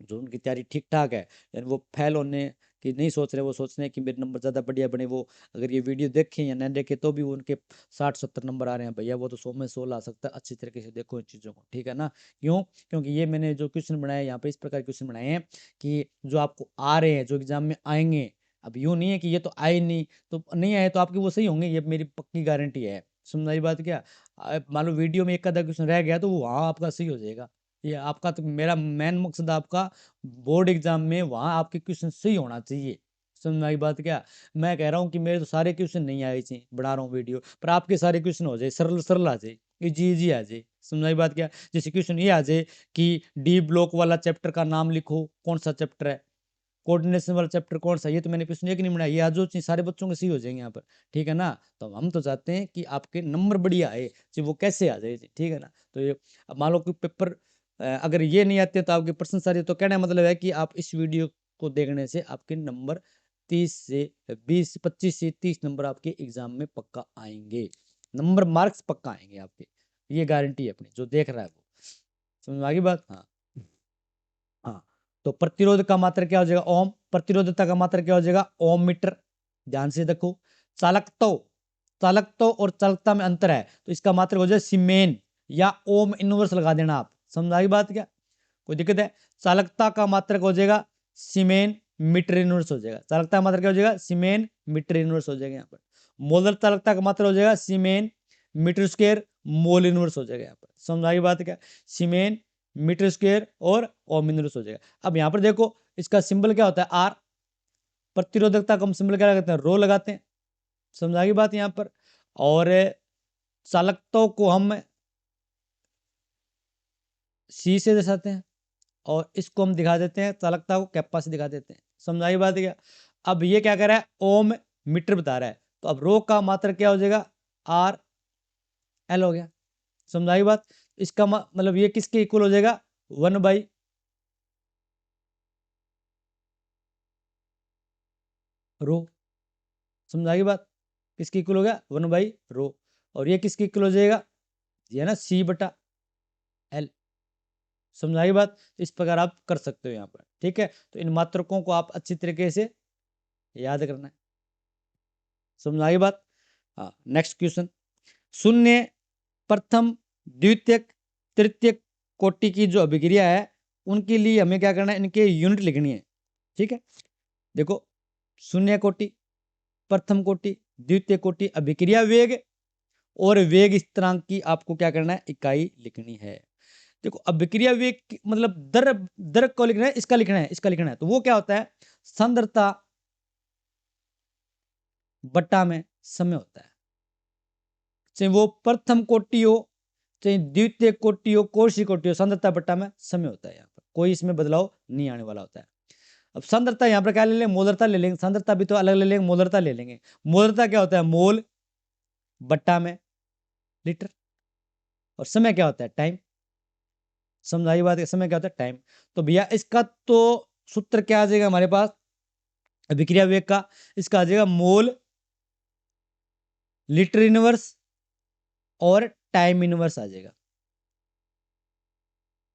जो उनकी तैयारी ठीक ठाक है, यानी वो फेल होने की नहीं सोच रहे, वो सोच रहे हैं कि मेरे नंबर ज़्यादा बढ़िया बने, वो अगर ये वीडियो देखें या ना देखें तो भी वो उनके 60-70 नंबर आ रहे हैं, भैया वो तो 100 में 100 ला सकता है। अच्छी तरीके से देखो इन चीज़ों को, ठीक है ना। क्यों, क्योंकि ये मैंने जो क्वेश्चन बनाए यहाँ पर, इस प्रकार क्वेश्चन बनाए हैं कि जो आपको आ रहे हैं, जो एग्जाम में आएंगे। अब यूँ नहीं है कि ये तो आए नहीं, तो नहीं आए तो आपके वो सही होंगे, ये मेरी पक्की गारंटी है। समझाई बात क्या। मान लो वीडियो में एक आधा क्वेश्चन रह गया, तो वो वहाँ आपका सही हो जाएगा। ये आपका, तो मेरा मेन मकसद आपका बोर्ड एग्जाम में वहाँ आपके क्वेश्चन सही होना चाहिए। समझ में आई बात क्या। मैं कह रहा हूँ कि मेरे तो सारे क्वेश्चन नहीं आए चाहिए, बना रहा हूँ वीडियो, पर आपके सारे क्वेश्चन हो जाए, सरल सरल आ जाए, इजी इजी आ जाए। समझ में आई बात क्या। जैसे क्वेश्चन ये आ जाए कि डी ब्लॉक वाला चैप्टर का नाम लिखो, कौन सा चैप्टर है, कोऑर्डिनेशन वाला चैप्टर कौन सा, ये तो मैंने क्वेश्चन एक नहीं बनाया, ये आज जो चाहिए सारे बच्चों के सही हो जाएंगे यहाँ पर, ठीक है ना। तो हम तो चाहते हैं कि आपके नंबर बढ़िया आए, चाहे वो कैसे आ जाए, ठीक है ना। तो ये अब मान लो कि पेपर अगर ये नहीं आते तो आपके पर्सन सारे, तो कहने का मतलब है कि आप इस वीडियो को देखने से आपके नंबर 30 से 20, 25 से 30 नंबर आपके एग्जाम में पक्का आएंगे, नंबर मार्क्स पक्का आएंगे आपके, ये गारंटी है अपनी, जो देख रहा है वो। समझ में आ गई बात। हाँ हाँ। तो प्रतिरोध का मात्रा क्या हो जाएगा, ओम। प्रतिरोधकता का मात्रा क्या हो जाएगा, ओम मीटर। ध्यान से देखो। चालकता, चालकता और चालकता में अंतर है, तो इसका मात्रक हो जाए सीमेन या ओम इनवर्स लगा देना आप। समझाई बात क्या, कोई दिक्कत है। चालकता का मात्रक हो जाएगा सीमेन मीटर इनवर्स हो जाएगा। चालकता का मात्रक क्या हो जाएगा, सीमेन मीटर इनवर्स हो जाएगा यहाँ पर। मोलर चालकता का मात्रक हो जाएगा सीमेन मीटर स्क्वायर मोल इनवर्स हो जाएगा यहाँ पर। समझाई बात क्या, सीमेन मीटर स्क्वायर और ओम इनवर्स हो जाएगा। अब यहाँ पर देखो इसका सिंबल क्या होता है, आर। प्रतिरोधकता का हम सिंबल क्या लगाते हैं, रो लगाते हैं। समझ आ गई बात यहाँ पर। और चालकताओं को हम सी से दर्शाते हैं और इसको हम दिखा देते हैं, चालकता को कैप्पा से दिखा देते हैं। समझाई बात क्या? अब ये क्या कर रहा है, ओम मीटर बता रहा है, तो अब रो का मात्रक क्या हो जाएगा, आर एल हो गया। समझाई बात? इसका मतलब ये किसके इक्वल हो जाएगा, 1/, रो। समझाई बात? किसकी इक्वल हो गया, 1/रो। और ये किसकी इक्वल हो जाएगा, ये ना C/L। समझाई बात? इस प्रकार आप कर सकते हो यहाँ पर, ठीक है। तो इन मात्रकों को आप अच्छी तरीके से याद करना है। समझाई बात? हाँ, नेक्स्ट क्वेश्चन। शून्य, प्रथम, द्वितीयक, तृतीयक कोटि की जो अभिक्रिया है उनके लिए हमें क्या करना है, इनके यूनिट लिखनी है, ठीक है। देखो, शून्य कोटि, प्रथम कोटि, द्वितीय कोटि अभिक्रिया वेग और वेग स्थिरांक की आपको क्या करना है, इकाई लिखनी है। देखो, अभिक्रिया वेग मतलब दर, दर को लिखना है, इसका लिखना है, इसका लिखना है। तो वो क्या होता है, सांद्रता बट्टा में समय होता है। चाहे वो प्रथम कोटि हो, चाहे द्वितीय कोटि हो, कोशी कोटि हो, सांद्रता बट्टा में समय होता है। यहाँ पर कोई इसमें बदलाव नहीं आने वाला होता है। अब सांद्रता यहाँ पर क्या ले लेंगे, मोलरता ले लेंगे। सांद्रता भी तो अलग ले लेंगे, मोलरता ले लेंगे। मोलरता क्या होता है, मोल बट्टा में लीटर। और समय क्या होता है, टाइम। समझाई बात है, समय क्या होता है, टाइम। तो भैया इसका तो सूत्र क्या आ जाएगा हमारे पास, अभिक्रिया वेग का, इसका आ जाएगा मोल लीटर इनवर्स और टाइम इनवर्स आ जाएगा।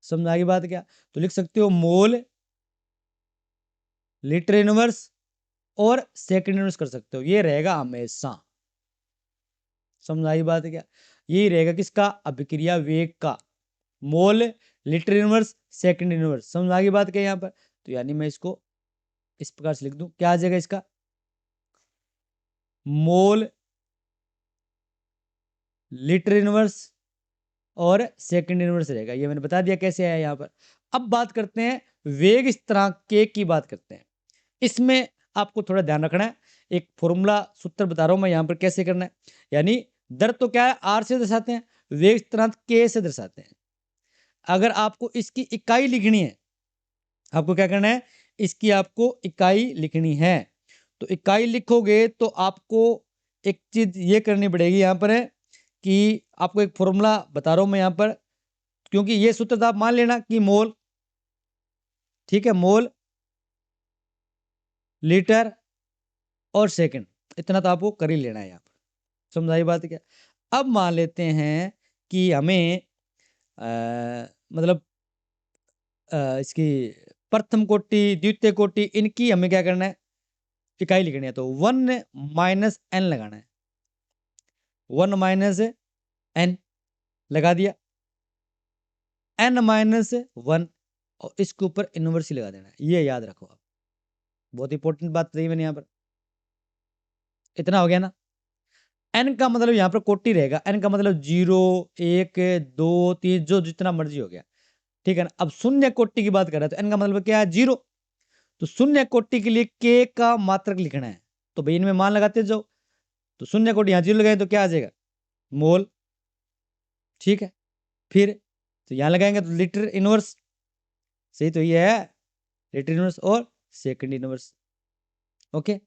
समझ की बात क्या? तो लिख सकते हो मोल लीटर इनवर्स और सेकंड इनवर्स कर सकते हो, ये रहेगा हमेशा। समझ आई बात क्या? यही रहेगा किसका, अभिक्रिया वेग का, मोल लीटर इनवर्स सेकंड इनवर्स। समझ आ गई बात क्या यहाँ पर? तो यानी मैं इसको इस प्रकार से लिख दूं, क्या आ जाएगा इसका, मोल लीटर इनवर्स और सेकंड इनवर्स रहेगा। ये मैंने बता दिया कैसे आया यहाँ पर। अब बात करते हैं वेग स्थिरांक के की बात करते हैं। इसमें आपको थोड़ा ध्यान रखना है, एक फॉर्मूला सूत्र बता रहा हूं मैं यहाँ पर कैसे करना है। यानी दर तो क्या है, आर से दर्शाते हैं, वेग स्थिरांक के से दर्शाते हैं। अगर आपको इसकी इकाई लिखनी है, आपको क्या करना है, इसकी आपको इकाई लिखनी है। तो इकाई लिखोगे तो आपको एक चीज ये करनी पड़ेगी यहाँ पर है कि आपको एक फॉर्मूला बता रहा हूं मैं यहाँ पर, क्योंकि ये सूत्र तो आप मान लेना कि मोल, ठीक है, मोल लीटर और सेकंड, इतना तो आपको कर ही लेना है यहाँ पर। समझाई बात क्या? अब मान लेते हैं कि हमें मतलब इसकी प्रथम कोटि द्वितीय कोटि इनकी हमें क्या करना है, इकाई लिखनी है। तो 1 - n लगाना है, 1 - n लगा दिया, n-1 और इसके ऊपर इनवर्स ही लगा देना है। ये याद रखो आप, बहुत इंपॉर्टेंट बात रही मैंने यहाँ पर। इतना हो गया ना। n का मतलब यहाँ पर कोटि रहेगा, n का मतलब 0 1 2 3 जो जितना मर्जी हो गया, ठीक है ना। अब शून्य कोटि की बात कर रहे हैं तो n का मतलब क्या है, 0। तो शून्य कोटि के लिए k का मात्रक लिखना है, तो भाई इनमें मान लगाते जाओ। तो शून्य कोटि यहाँ 0 लगाए तो क्या आ जाएगा, मोल, ठीक है। फिर तो यहाँ लगाएंगे तो लीटर इनवर्स, सही तो ये है, लीटर इनवर्स और सेकंड इनवर्स। ओके।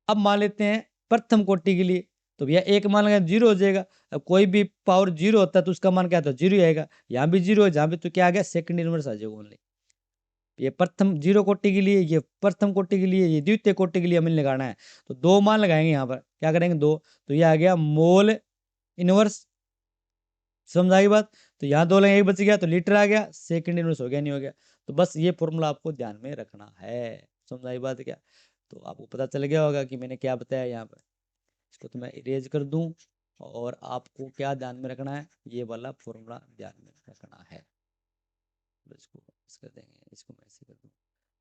अब मान लेते हैं प्रथम कोटि के लिए, तो भैया एक मान लगा 0 हो जाएगा। अब कोई भी पावर 0 होता है तो उसका मान क्या था, 0 ही आएगा। यहाँ भी 0 है, जहाँ भी तो क्या आ गया, सेकंड इनवर्स आ जाएगा ओनली। ये प्रथम 0 कोटि के लिए, ये प्रथम कोटि के लिए, ये द्वितीय कोटि के लिए हमें लगाना है। तो 2 मान लगाएंगे यहाँ पर, क्या करेंगे 2, तो ये आ गया मोल इनवर्स। समझ आई बात? तो यहाँ 2 लगे, एक बच गया, तो लीटर आ गया, सेकंड इनवर्स हो गया, नहीं हो गया। तो बस ये फॉर्मूला आपको ध्यान में रखना है। समझ आई बात क्या? तो आपको पता चल गया होगा कि मैंने क्या बताया यहाँ पर। इसको तो मैं इरेज कर दूं, और आपको क्या ध्यान में रखना है, ये वाला फॉर्मूला ध्यान में रखना है। तो इसको इस कर देंगे, इसको मैं ऐसे कर दूं।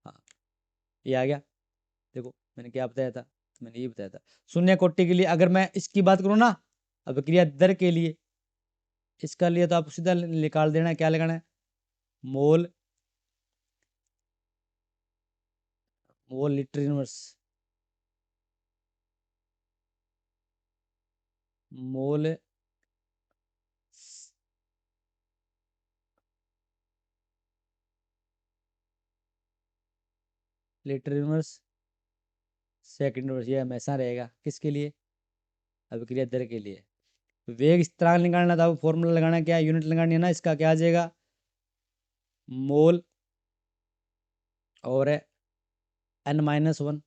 हाँ, ये आ गया। देखो मैंने क्या बताया था, मैंने ये बताया था शून्य कोटि के लिए अगर मैं इसकी बात करूँ ना, अभिक्रिया दर के लिए, इसका लिए तो आप सीधा निकाल देना है, क्या लगाना है, mole mole litre inverse, mole litre inverse second inverse, ये हमेशा रहेगा किसके लिए, अभिक्रिया दर के लिए। वेग स्थिरांक निकालना था, फॉर्मूला लगाना क्या है, यूनिट लगानी है ना, इसका क्या आ जाएगा, मोल और n-1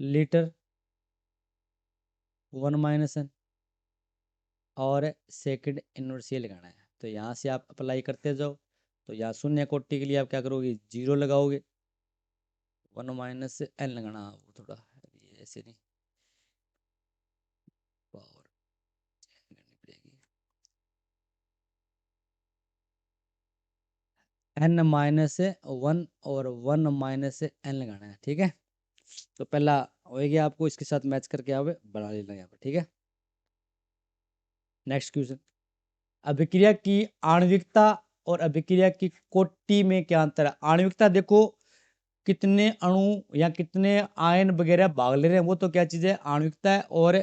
लीटर 1 - n और सेकंड इनवर्स ये लगाना है। तो यहाँ से आप अप्लाई करते जाओ। तो यहाँ शून्य कोटि के लिए आप क्या करोगे, 0 लगाओगे, 1 - n लगाना, वो थोड़ा ऐसे नहीं, पावर करनी पड़ेगी, n-1 और 1 - n लगाना है, ठीक है। तो पहला होएगा, आपको इसके साथ मैच करके आप बना लेना यहाँ पर, ठीक है। नेक्स्ट क्वेश्चन, अभिक्रिया की आणविकता और अभिक्रिया की कोटि में क्या अंतर है। आणविकता देखो कितने अणु या कितने आयन वगैरह भाग ले रहे हैं, वो तो क्या चीज़ है, आणविकता है। और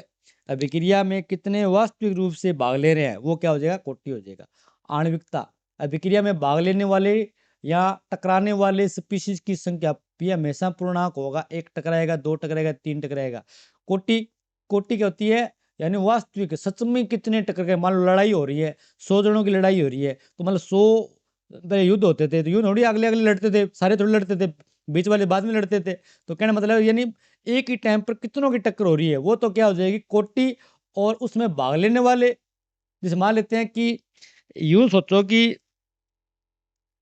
अभिक्रिया में कितने वास्तविक रूप से भाग ले रहे हैं, वो क्या हो जाएगा, कोटि हो जाएगा। आणविकता, अभिक्रिया में भाग लेने वाले या टकराने वाले स्पीशीज की संख्या, ये हमेशा पूर्णांक होगा, 1 टकराएगा, 2 टकराएगा, 3 टकराएगा। कोटि, कोटि क्या होती है, यानी वास्तविक सच में कितने टकर गए। मान लो लड़ाई हो रही है, 100 जनों की लड़ाई हो रही है, तो मतलब 100 युद्ध होते थे, तो युद्ध थोड़ी अगले अगले लड़ते थे, सारे थोड़ी लड़ते थे, बीच वाले बाद में लड़ते थे। तो कहना मतलब यानी एक ही टाइम पर कितनों की टक्कर हो रही है, वो तो क्या हो जाएगी, कोटि। और उसमें भाग लेने वाले, जैसे मान लेते हैं कि यूं सोचो कि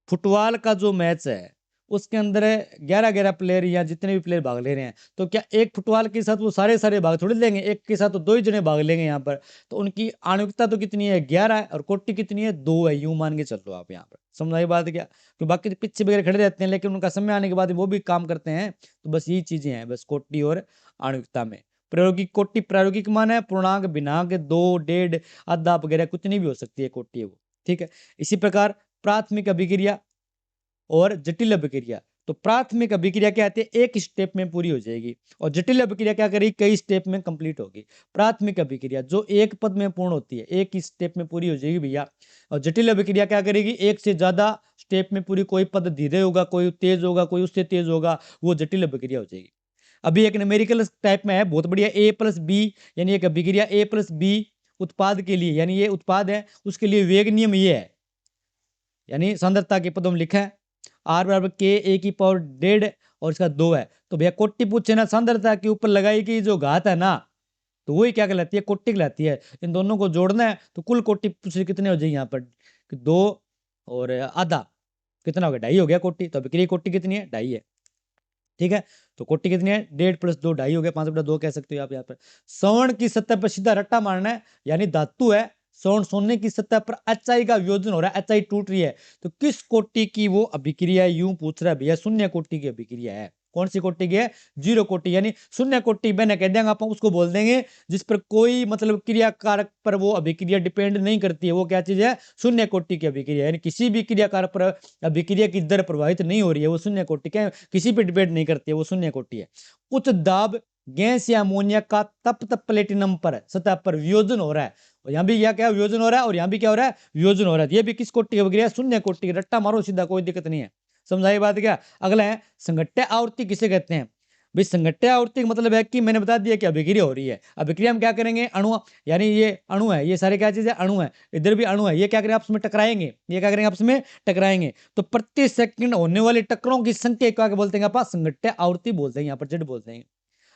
फुटबॉल का जो मैच है उसके अंदर 11-11 प्लेयर या जितने भी प्लेयर भाग ले रहे हैं, तो क्या एक फुटबॉल के साथ वो सारे सारे भाग थोड़ी लेंगे, एक के साथ तो 2 ही जने भाग लेंगे यहाँ पर। तो उनकी आणविकता तो कितनी है, 11 है, और कोटि कितनी है, 2 है, यूं मान के चल लो आप यहाँ पर। समझ आई बात क्या, तो बाकी तो पीछे वगैरह खड़े रहते हैं, लेकिन उनका समय आने के बाद वो भी काम करते हैं। तो बस यही चीजें हैं बस कोटि और आणविकता में। प्रायोगिक कोटि, प्रायोगिक मान है पूर्णांक, भिन्नांक, 2, 1.5, आधा वगैरह कुछ नहीं भी हो सकती है कोटि है वो, ठीक है। इसी प्रकार प्राथमिक अभिक्रिया और जटिल अभिक्रिया, तो प्राथमिक अभिक्रिया क्या आती है, एक स्टेप में पूरी हो जाएगी, और जटिल अभिक्रिया क्या करेगी, कई स्टेप में कंप्लीट होगी। प्राथमिक अभिक्रिया जो एक पद में पूर्ण होती है, एक ही स्टेप में पूरी हो जाएगी भैया। और जटिल अभिक्रिया क्या करेगी, एक से ज्यादा स्टेप में पूरी, कोई पद धीरे होगा, कोई तेज होगा, कोई उससे तेज होगा, वो जटिल अभिक्रिया हो जाएगी। अभी एक न्यूमेरिकल टाइप में है, बहुत बढ़िया, A+B, यानी एक अभिक्रिया A+B उत्पाद के लिए, यानी ये उत्पाद है, उसके लिए वेग नियम ये है, यानी सांद्रता के पदों में लिखा है R=K⁴ और इसका 2 है। तो भैया कोटि पूछे ना, सांद्रता के ऊपर लगाई गई जो घात है ना, तो वही क्या कहलाती है, कोटि कहलाती है। इन दोनों को जोड़ना है, तो कुल कोटि पूछ कितने हो जाएगी यहाँ पर, 2 और आधा कितना हो गया, 2.5 हो गया कोटि। तो अभिक्रिया कोटि कितनी है, 2.5 है, ठीक है। तो कोटि कितनी है, 1.5 + 2 2.5 हो गया, 5/2 कह सकते हो आप यहाँ पर। स्वर्ण की सतह पर सीधा रट्टा मारना है, यानी धातु है, स्वर्ण सोने की सतह पर HI का वियोजन हो रहा है, HI टूट रही है, तो किस कोटि की वो अभिक्रिया है, यूं पूछ रहा है भैया, शून्य कोटि की अभिक्रिया है। कौन सी कोटि की है, 0 कोटि, यानी शून्य कोटि मैंने कह देंगे, आप उसको बोल देंगे जिस पर कोई मतलब क्रिया कारक पर वो अभिक्रिया डिपेंड नहीं करती है, वो क्या चीज है, शून्य कोटि की अभिक्रिया, यानी किसी भी क्रिया कारक पर अभिक्रिया की दर प्रभावित नहीं हो रही है, वो शून्य कोटि क्या, किसी पे डिपेंड नहीं करती है, वो शून्य कोटि है। उच्च दाब गैस या अमोनिया का तप्त प्लेटिनम पर सतह पर वियोजन हो रहा है, और यहाँ भी क्या वियोजन हो रहा है, और यहाँ भी क्या हो रहा है, वियोजन हो रहा है। ये भी किस कोटि की अभिक्रिया, शून्य कोटि की, रट्टा मारो सीधा, कोई दिक्कत नहीं है। समझाई बात क्या। अगला है संघट्य आवर्ती किसे कहते हैं, भाई संघट्य आवर्ती का मतलब है कि मैंने बता दिया कि अभिक्रिया हो रही है, अभिक्रिया हम क्या करेंगे, अणु, यानी ये अणु है, ये सारे क्या चीज है, अणु है, इधर भी अणु है, ये क्या करेंगे आपस में टकराएंगे, ये क्या करेंगे आपस में टकराएंगे, तो प्रति सेकंड होने वाले टक्करों की संख्या क्या बोलते हैं, आप संघट्य आवर्ती बोलते हैं, यहाँ पर जेड बोलते हैं।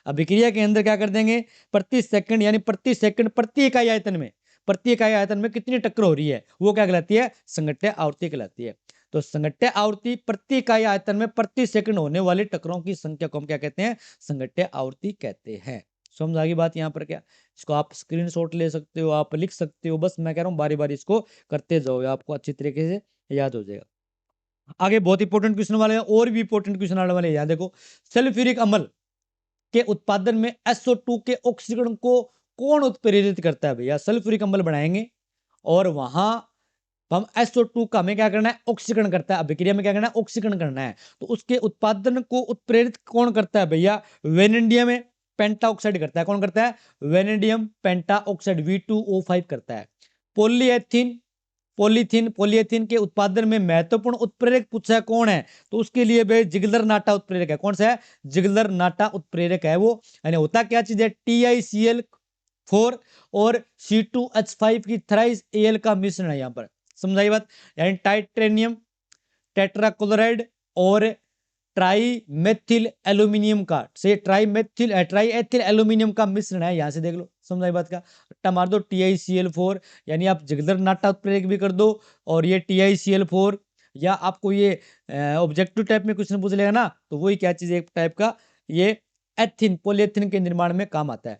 अभिक्रिया के अंदर क्या कर देंगे, प्रति सेकंड, यानी प्रति सेकंड प्रति इकाई आयतन में, प्रति इकाई आयतन में कितनी टक्कर हो रही है, वो क्या कहलाती है, संघट्य आवर्ती कहलाती है। तो संघट्य आवर्ती प्रति इकाई आयतन में प्रति सेकंड होने वाले टक्करों की संख्या को हम क्या कहते हैं, संघट्य आवर्ती कहते हैं। समझ आ गई बात यहाँ पर क्या, इसको आप स्क्रीनशॉट ले सकते हो, आप लिख सकते हो, बस मैं कह रहा हूँ बारी बारी इसको करते जाओ, आपको अच्छी तरीके से याद हो जाएगा। आगे बहुत इंपॉर्टेंट क्वेश्चन वाले हैं, और भी इंपॉर्टेंट क्वेश्चन आने वाले हैं, यहाँ देखो, सल्फ्यूरिक अम्ल के उत्पादन में SO2 के ऑक्सीकरण को कौन उत्प्रेरित करता है, भैया सल्फ्यूरिक अम्ल बनाएंगे और वहां हम SO2 का हमें क्या करना है, ऑक्सीकरण करता है, अभिक्रिया में क्या करना है, ऑक्सीकरण करना है, तो उसके उत्पादन को उत्प्रेरित कौन करता है भैया, वेनेडियम है, पेंटा ऑक्साइड करता है। कौन करता है? वेनेडियम पेंटा ऑक्साइड V2O5 करता है। पॉलीएथीन पॉलीएथीन के उत्पादन में महत्वपूर्ण उत्प्रेरक पूछा है कौन है, तो उसके लिए भाई जिगलर नाटा उत्प्रेरक है। कौन सा है? जिगलर नाटा उत्प्रेरक है वो। यानी होता क्या चीज है? TiCl4 और C2H5 की थ्राइस Al का मिश्रण है यहाँ पर। समझाई बात? यानी टाइटेनियम टेट्राक्लोराइड और ट्राई मेथिल एल्यूमिनियम का से ट्राई एथिल एल्यूमिनियम का मिश्रण है। यहां से देख लो, समझाई बात का? रट्टा मार दो TiCl4, यानी आप जिगलर नाटा उत्प्रेरक भी कर दो और ये TiCl4, या आपको ये ऑब्जेक्टिव टाइप में क्वेश्चन पूछ लेगा ना, तो वही क्या चीज एक टाइप का ये एथिन पॉलीएथिन के निर्माण में काम आता है।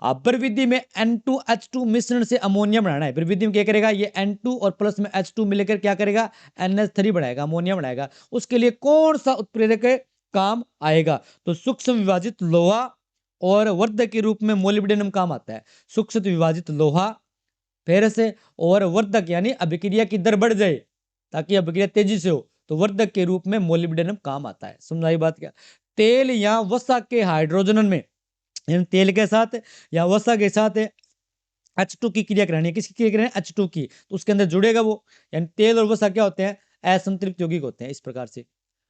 अब प्रविधि में N2H2 मिश्रण से अमोनिया बनाना है। प्रविधि में क्या करेगा? ये N2 और प्लस में H2 मिलकर क्या करेगा? NH3 बनाएगा, अमोनिया बनाएगा। उसके लिए कौन सा उत्प्रेरक काम आएगा? तो सूक्ष्म विभाजित लोहा और वर्धक के रूप में मोलिब्डेनम काम आता है। सूक्ष्म विभाजित लोहा फिर से और वर्धक, यानी अभिक्रिया की दर बढ़ जाए ताकि अभिक्रिया तेजी से हो, तो वर्धक के रूप में मोलिब्डेनम काम आता है। समझाई बात क्या? तेल या वसा के हाइड्रोजन में, यानी तेल के साथ या वसा के साथ H2 की क्रिया करानी है। किसकी क्रिया करानी है? H2 की। तो उसके अंदर जुड़ेगा वो, यानी तेल और वसा क्या होते हैं? असंतृप्त यौगिक होते हैं इस प्रकार से।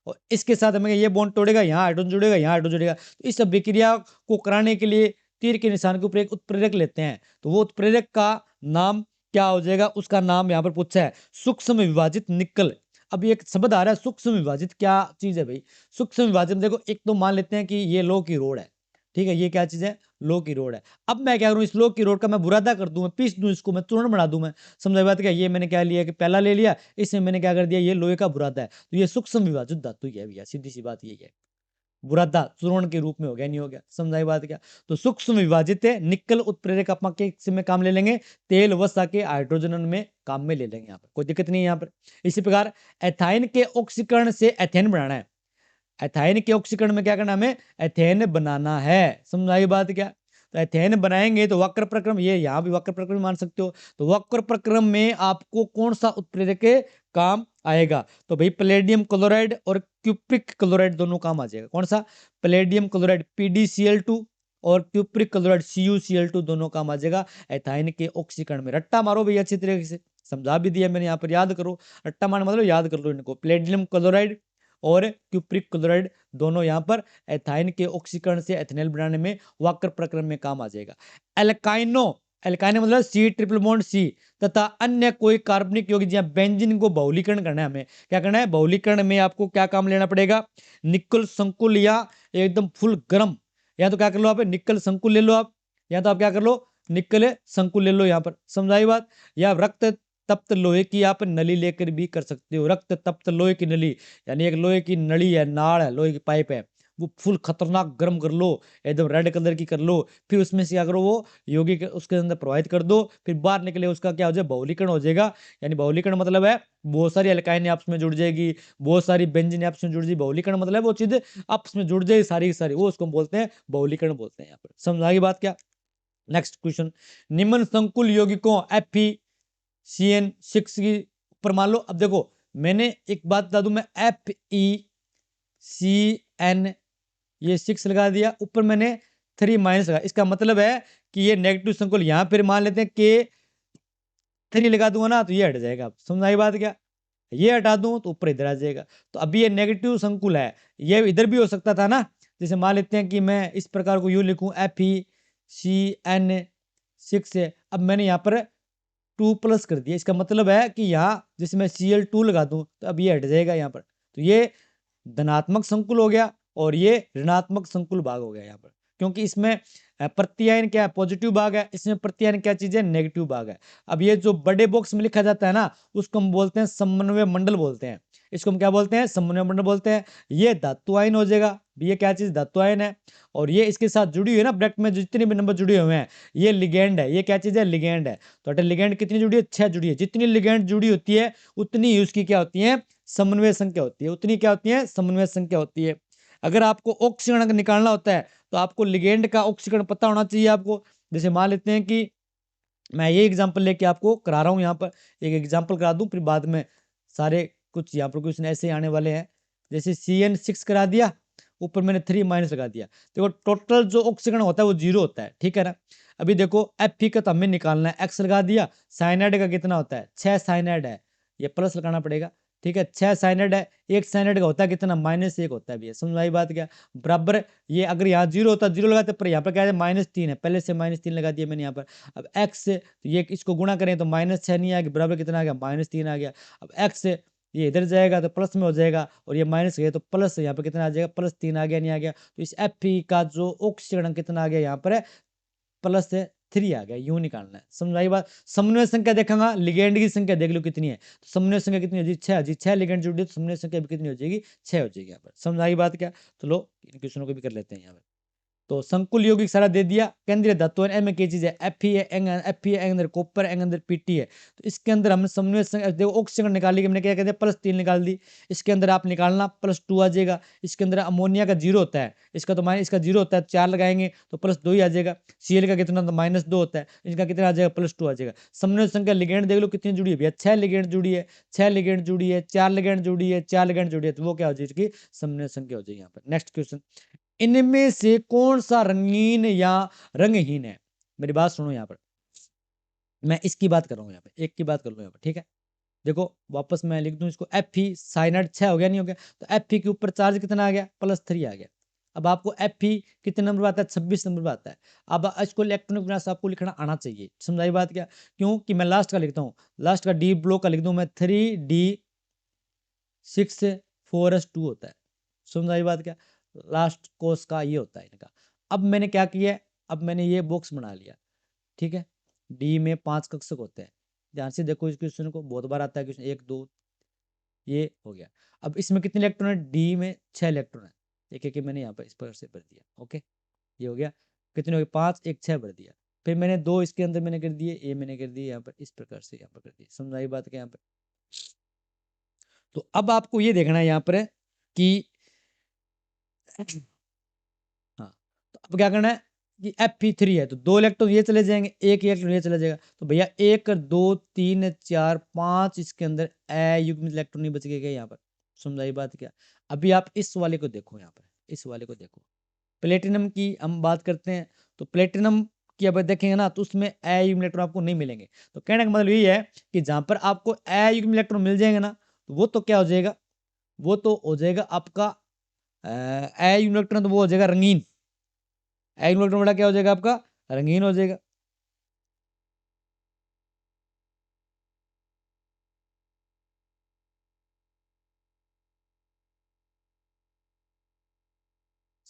और इसके साथ हमें ये बॉन्ड तोड़ेगा, यहाँ हाइड्रोजन जुड़ेगा, यहाँ हाइड्रोजन जुड़ेगा। तो इस अभिक्रिया को कराने के लिए तीर के निशान के ऊपर एक उत्प्रेरक लेते हैं, तो वो उत्प्रेरक का नाम क्या हो जाएगा? उसका नाम यहाँ पर पूछा है सूक्ष्म विभाजित निकल। अब एक शब्द आ रहा है सूक्ष्म विभाजित, क्या चीज है भाई? सूक्ष्म विभाजित देखो, एक तो मान लेते हैं कि ये लो की रोड है, ठीक है, ये क्या चीज है? लो की रोड है। अब मैं क्या करूं? इस लो की रोड का मैं बुरादा कर दूं, मैं पीस दूं, इसको मैं चूर्ण बना दूं। मैं समझ बात क्या? ये मैंने क्या लिया कि पहला ले लिया, इसमें मैंने क्या कर दिया? ये लोहे का बुरादा है, तो ये सूक्ष्म विभाजित धातु ही है भैया, सीधी सी बात यही है। बुरादा चूर्ण के रूप में हो गया, नहीं हो गया? समझाई बात क्या? तो सूक्ष्म विभाजित है निकल उत्प्रेरक अपना के में काम ले लेंगे, तेल वसा के हाइड्रोजन में काम में ले लेंगे। यहाँ पर कोई दिक्कत नहीं है यहाँ पर। इसी प्रकार एथाइन के ऑक्सीकरण से एथेन बनाना है। एथाइन के ऑक्सीकरण में क्या करना? हमें एथेन बनाना है। समझाई बात क्या? तो एथेन बनाएंगे तो वक्र प्रक्रम, ये यहाँ भी वक्र प्रक्रम मान सकते हो, तो वक्र प्रक्रम में आपको कौन सा उत्प्रेरक काम आएगा? तो भाई पैलेडियम क्लोराइड और क्यूप्रिक क्लोराइड दोनों काम आ जाएगा। कौन सा? पैलेडियम क्लोराइड PdCl2 और क्यूप्रिक क्लोराइड CuCl2 दोनों काम आ जाएगा एथाइन के ऑक्सीकरण में। रट्टा मारो भैया अच्छी तरीके से, समझा भी दिया मैंने यहाँ पर, याद करो। रट्टा मारना मतलब याद कर लो इनको। पैलेडियम क्लोराइड और क्यूप्रिक क्लोराइड दोनों यहाँ पर एथाइन के ऑक्सीकरण से एथेनॉल बनाने में वक्र प्रक्रम में काम आ जाएगा। एल्काइनो मतलब C∧C तथा अन्य कोई कार्बनिक यौगिक या बेंजीन को बहुलीकरण करना है। हमें क्या करना है? बहुलीकरण में आपको क्या काम लेना पड़ेगा? निकल संकुल या एकदम फुल गर्म, या तो क्या कर लो आप? निकल संकुल ले लो आप, या तो आप क्या कर लो? निकल संकुल ले लो यहाँ पर। समझाई बात? या रक्त तप्त लोहे की आप नली लेकर भी कर सकते हो। रक्त तप्त लोहे की नली, यानी एक लोहे की नली है, नाड़ है, लोहे की पाइप है, वो फुल खतरनाक गर्म कर लो, एकदम रेड कलर की कर लो। फिर उसमें से क्या करो? वो यौगिक उसके अंदर प्रवाहित कर दो, फिर बाहर निकले उसका क्या हो जाए? बहुलीकरण हो जाएगा। यानी बहुलीकरण मतलब है बहुत सारी एल्काइन आपस में जुड़ जाएगी, बहुत सारी बेंजीन आपस में जुड़ जाएगी। बहुलीकरण मतलब वो चीज आपस में जुड़ जाएगी सारी की सारी, वो उसको बोलते हैं बहुलीकरण बोलते हैं यहाँ पर। समझा की बात क्या? नेक्स्ट क्वेश्चन, निम्न संकुल यौगिकों FeCN6 की ऊपर मान लो। अब देखो मैंने एक बात बता दूं, मैं FeCN ये 6 लगा दिया, ऊपर मैंने 3 माइनस लगा। इसका मतलब है कि ये नेगेटिव संकुल यहां पर मान लेते हैं K3 लगा दूंगा ना, तो ये हट जाएगा। समझाई बात क्या? ये हटा दूं तो ऊपर इधर आ जाएगा। तो अभी ये नेगेटिव संकुल है, ये इधर भी हो सकता था ना। जैसे मान लेते हैं कि मैं इस प्रकार को यूं लिखूं FeCN6 है, अब मैंने यहाँ पर 2+ कर दिया। इसका मतलब है कि यहाँ जैसे मैं Cl2 लगा दूं तो अब ये हट जाएगा यहाँ पर, तो ये धनात्मक संकुल हो गया और ये ऋणात्मक संकुल भाग हो गया यहाँ पर, क्योंकि इसमें प्रत्यायन क्या है? पॉजिटिव भाग है, इसमें प्रत्यायन क्या चीज है? नेगेटिव भाग है। अब ये जो बड़े बॉक्स में लिखा जाता है ना, उसको हम बोलते हैं समन्वय मंडल बोलते हैं। इसको हम क्या बोलते हैं? समन्वय मंडल बोलते हैं। ये धातु आयन हो जाएगा, ये क्या चीज? धातु आयन है। और ये इसके साथ जुड़ी हुई है ना ब्रैकेट में जितने भी नंबर जुड़े हुए हैं, ये लिगेंड है। ये क्या चीज है? लिगेंड है। तो लिगेंड कितनी जुड़ी है? 6 जुड़ी है। जितनी लिगेंड जुड़ी होती है उतनी ही उसकी क्या होती है? समन्वय संख्या होती है। उतनी क्या होती है? समन्वय संख्या होती है। अगर आपको ऑक्सीकरण निकालना होता है तो आपको लिगेंड का ऑक्सीकरण पता होना चाहिए आपको। जैसे मान लेते हैं कि मैं ये एग्जांपल लेके आपको करा रहा हूं, यहाँ पर एक एग्जांपल करा दूं, फिर बाद में सारे कुछ यहाँ पर क्वेश्चन ऐसे आने वाले हैं। जैसे CN6 करा दिया ऊपर मैंने 3 माइनस लगा दिया। देखो टोटल जो ऑक्सीकरण होता है वो 0 होता है, ठीक है ना। अभी देखो Fe का तो हमें निकालना है, x लगा दिया। साइनाइड का कितना होता है, 6 साइनाइड है, ये प्लस लगाना पड़ेगा, ठीक है। 6 साइनाइड है, एक साइनाइड का होता है कितना, -1 होता है भैया, समझ आई बात क्या। बराबर ये अगर यहाँ 0 होता है 0 लगाते, पर यहाँ पर क्या है -3 है, पहले से -3 लगा दिया मैंने यहाँ पर। अब x से तो ये इसको गुणा करें तो -6 नहीं आ गया, बराबर कितना आ गया, -3 आ गया। अब x से ये इधर जाएगा तो प्लस में हो जाएगा, और ये माइनस गया तो प्लस, यहाँ पर कितना आ जाएगा, +3 आ गया, नहीं आ गया। तो इस Fe का जो ऑक्सीकरण कितना आ गया यहाँ पर है, +3 आ गया, यूं निकालना है, समझ आई बात। समन्वय संख्या देखेंगे, लिगेंड की संख्या देख लो कितनी है, तो समन्वय संख्या कितनी हो जाएगी, 6 जी, 6 लिगेंड जुड़ी तो समन्वय संख्या भी कितनी हो जाएगी, 6 हो जाएगी यहाँ पर, समझ आई बात क्या। तो लो इन क्वेश्चनों को भी कर लेते हैं यहाँ पर। तो संकुल यौगिक सारा दे दिया, केंद्रीय धातु है, में क्या चीज है, Fe है, Fe है अंदर कॉपर है, अंदर Pt है। तो इसके अंदर हमने समन्वय संख्या देखो, ऑक्सीजन निकाली, हमने क्या कहते हैं, +3 निकाल दी। इसके अंदर आप निकालना +2 आ जाएगा। इसके अंदर अमोनिया का 0 होता है, इसका तो इसका 0 होता है, 4 लगाएंगे तो +2 ही आ जाएगा। Cl का कितना, तो -2 होता है, इसका कितना आ जाएगा, +2 आ जाएगा। समन्वय संख्या लिगेंड देख लो कितनी जुड़ी है भैया, 6 लिगेंड जुड़ी है, 6 लिगेंड जुड़ी है, 4 लिगेंड जुड़ी है, 4 लिगेंड जुड़ी है, तो वो क्या हो जाएगी, समन्वय संख्या हो जाएगी यहाँ पर। नेक्स्ट क्वेश्चन, इनमें से कौन सा रंगीन या रंगहीन है। मेरी बात सुनो यहाँ पर, मैं इसकी बात कर रहा हूँ यहाँ पे, एक की बात कर लो यहाँ पर, ठीक है। देखो वापस मैं लिख दूं इसको, Fe साइनाइड 6 हो गया, नहीं हो गया, तो Fe के ऊपर चार्ज कितना आ गया, +3 आ गया। अब आपको Fe कितने नंबर पर आता है, 26 नंबर पर आता है। अब इसको इलेक्ट्रॉनिक विन्यास आपको लिखना आना चाहिए, समझाई बात क्या। क्योंकि मैं लास्ट का लिखता हूँ, लास्ट का डी ब्लॉक का लिख दूं मैं, 3D6 4s2 होता है, समझाई बात क्या। लास्ट कोर्स का ये होता है इनका। अब मैंने क्या किया है, अब मैंने ये बॉक्स बना लिया, ठीक है। डी में 5 कक्षक होते हैं, ध्यान से देखो इस क्वेश्चन को, बहुत बार आता है क्वेश्चन, 1 2, ये हो गया। अब इसमें कितने इलेक्ट्रॉन है, डी में 6 इलेक्ट्रॉन है, एक एक मैंने यहाँ पर इस प्रकार से भर दिया, ओके। ये हो गया, कितने हो गए, 5 1 6 भर दिया। फिर मैंने 2 इसके अंदर मैंने कर दिए, ये मैंने कर दिए यहाँ पर, इस प्रकार से यहाँ पर कर दिए, समझाई बात क्या यहाँ पर। तो अब आपको ये देखना है यहाँ पर है कि हाँ, तो अब क्या करना है कि Fe3 है, तो 2 इलेक्ट्रॉन ये चले जाएंगे, एक इलेक्ट्रॉन ये चला जाएगा, तो भैया 1 2 3 4 5 इसके अंदर अयुग्मित इलेक्ट्रॉन नहीं बच गए क्या यहाँ पर, समझाई बात क्या। अभी आप इस वाले को देखो, यहाँ पर इस वाले को देखो, प्लेटिनम की हम बात करते हैं, तो प्लेटिनम की अब देखेंगे ना, तो उसमें अयुग्मित इलेक्ट्रॉन आपको नहीं मिलेंगे। तो कहने का मतलब यही है कि जहां पर आपको अयुग्मित इलेक्ट्रॉन मिल जाएंगे ना, तो वो तो क्या हो जाएगा, वो तो हो जाएगा आपका अयुग्मित इलेक्ट्रॉन, तो वो हो जाएगा रंगीन, एनुअल टर्म बड़ा क्या हो जाएगा आपका, रंगीन हो जाएगा।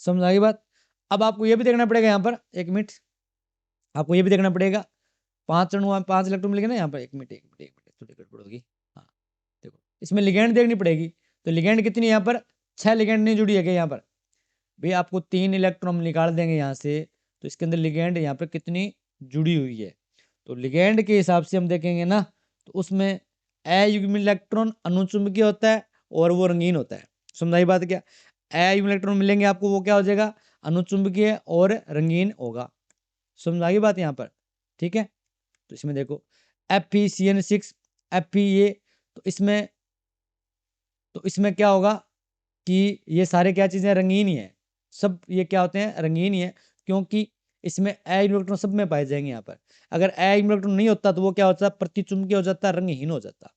समझ आ गई बात। अब आपको ये भी देखना पड़ेगा यहाँ पर, एक मिनट, आपको ये भी देखना पड़ेगा, 5 अणु 5 इलेक्ट्रॉन मिलेंगे ना यहाँ पर, एक मिनट एक मिनट एक मिनट, थोड़ी गड़बड़ होगी। हाँ देखो, इसमें लिगेंड देखनी पड़ेगी, तो लिगेंड कितनी यहाँ पर, 6 लिगेंड नहीं जुड़ी है क्या यहाँ पर, भाई आपको 3 इलेक्ट्रॉन निकाल देंगे यहाँ से, तो इसके अंदर लिगेंड यहाँ पर कितनी जुड़ी हुई है। तो लिगेंड के हिसाब से हम देखेंगे ना, तो उसमें अयुग्मित इलेक्ट्रॉन अनुचुंबकीय होता है और वो रंगीन होता है, समझाई बात क्या। अयुग्मित इलेक्ट्रॉन मिलेंगे आपको, वो क्या हो जाएगा, अनुचुंबकीय और रंगीन होगा, समझ आ गई बात यहाँ पर, ठीक है। तो इसमें देखो FeCN6 Fe, तो इसमें क्या होगा कि ये सारे क्या चीजें रंगीन ही है, सब ये क्या होते हैं, रंगीन ही है, क्योंकि इसमें अयुग्मित इलेक्ट्रॉन सब में पाए जाएंगे यहाँ पर। अगर अयुग्मित इलेक्ट्रॉन नहीं होता तो वो क्या होता है, प्रतिचुंबकीय हो जाता, रंगहीन हो जाता,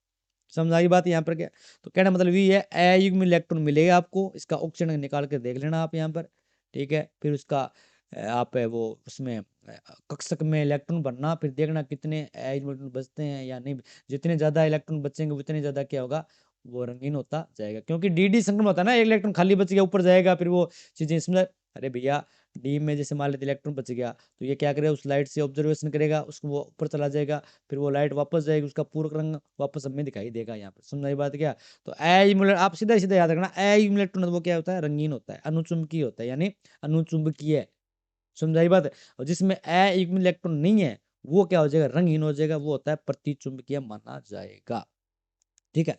समझ आई बात यहाँ पर क्या। तो कहना मतलब ये है, अयुग्मित इलेक्ट्रॉन मिलेगा आपको, इसका ऑक्सीजन निकाल कर देख लेना आप यहाँ पर, ठीक है। फिर उसका आप वो उसमें कक्षक में इलेक्ट्रॉन भरना, फिर देखना कितने अयुग्मित इलेक्ट्रॉन बचते हैं या नहीं, जितने ज्यादा इलेक्ट्रॉन बचेंगे उतने ज्यादा क्या होगा, वो रंगीन होता जाएगा। क्योंकि डी संक्रमण होता है ना, एक इलेक्ट्रॉन खाली बच गया ऊपर जाएगा, फिर वो चीजें इसमें, अरे भैया डी में जैसे मान लेते इलेक्ट्रॉन बच गया, तो ये क्या करेगा, उस लाइट से ऑब्जर्वेशन करेगा, उसको वो ऊपर चला जाएगा, फिर वो लाइट वापस जाएगी, उसका पूरक रंग वापस हमें दिखाई देगा यहाँ पर, समझाई बात क्या। तो अयुग्मित, आप सीधा सीधा याद रखना, अयुग्मित इलेक्ट्रॉन वो क्या होता है, रंगीन होता है, अनुचुंबकीय होता है, यानी अनुचुंबकीय, समझाई बात है। और जिसमें अयुग्मित इलेक्ट्रॉन नहीं है, वो क्या हो जाएगा, रंगहीन हो जाएगा, वो होता है प्रतिचुंबकीय माना जाएगा, ठीक है।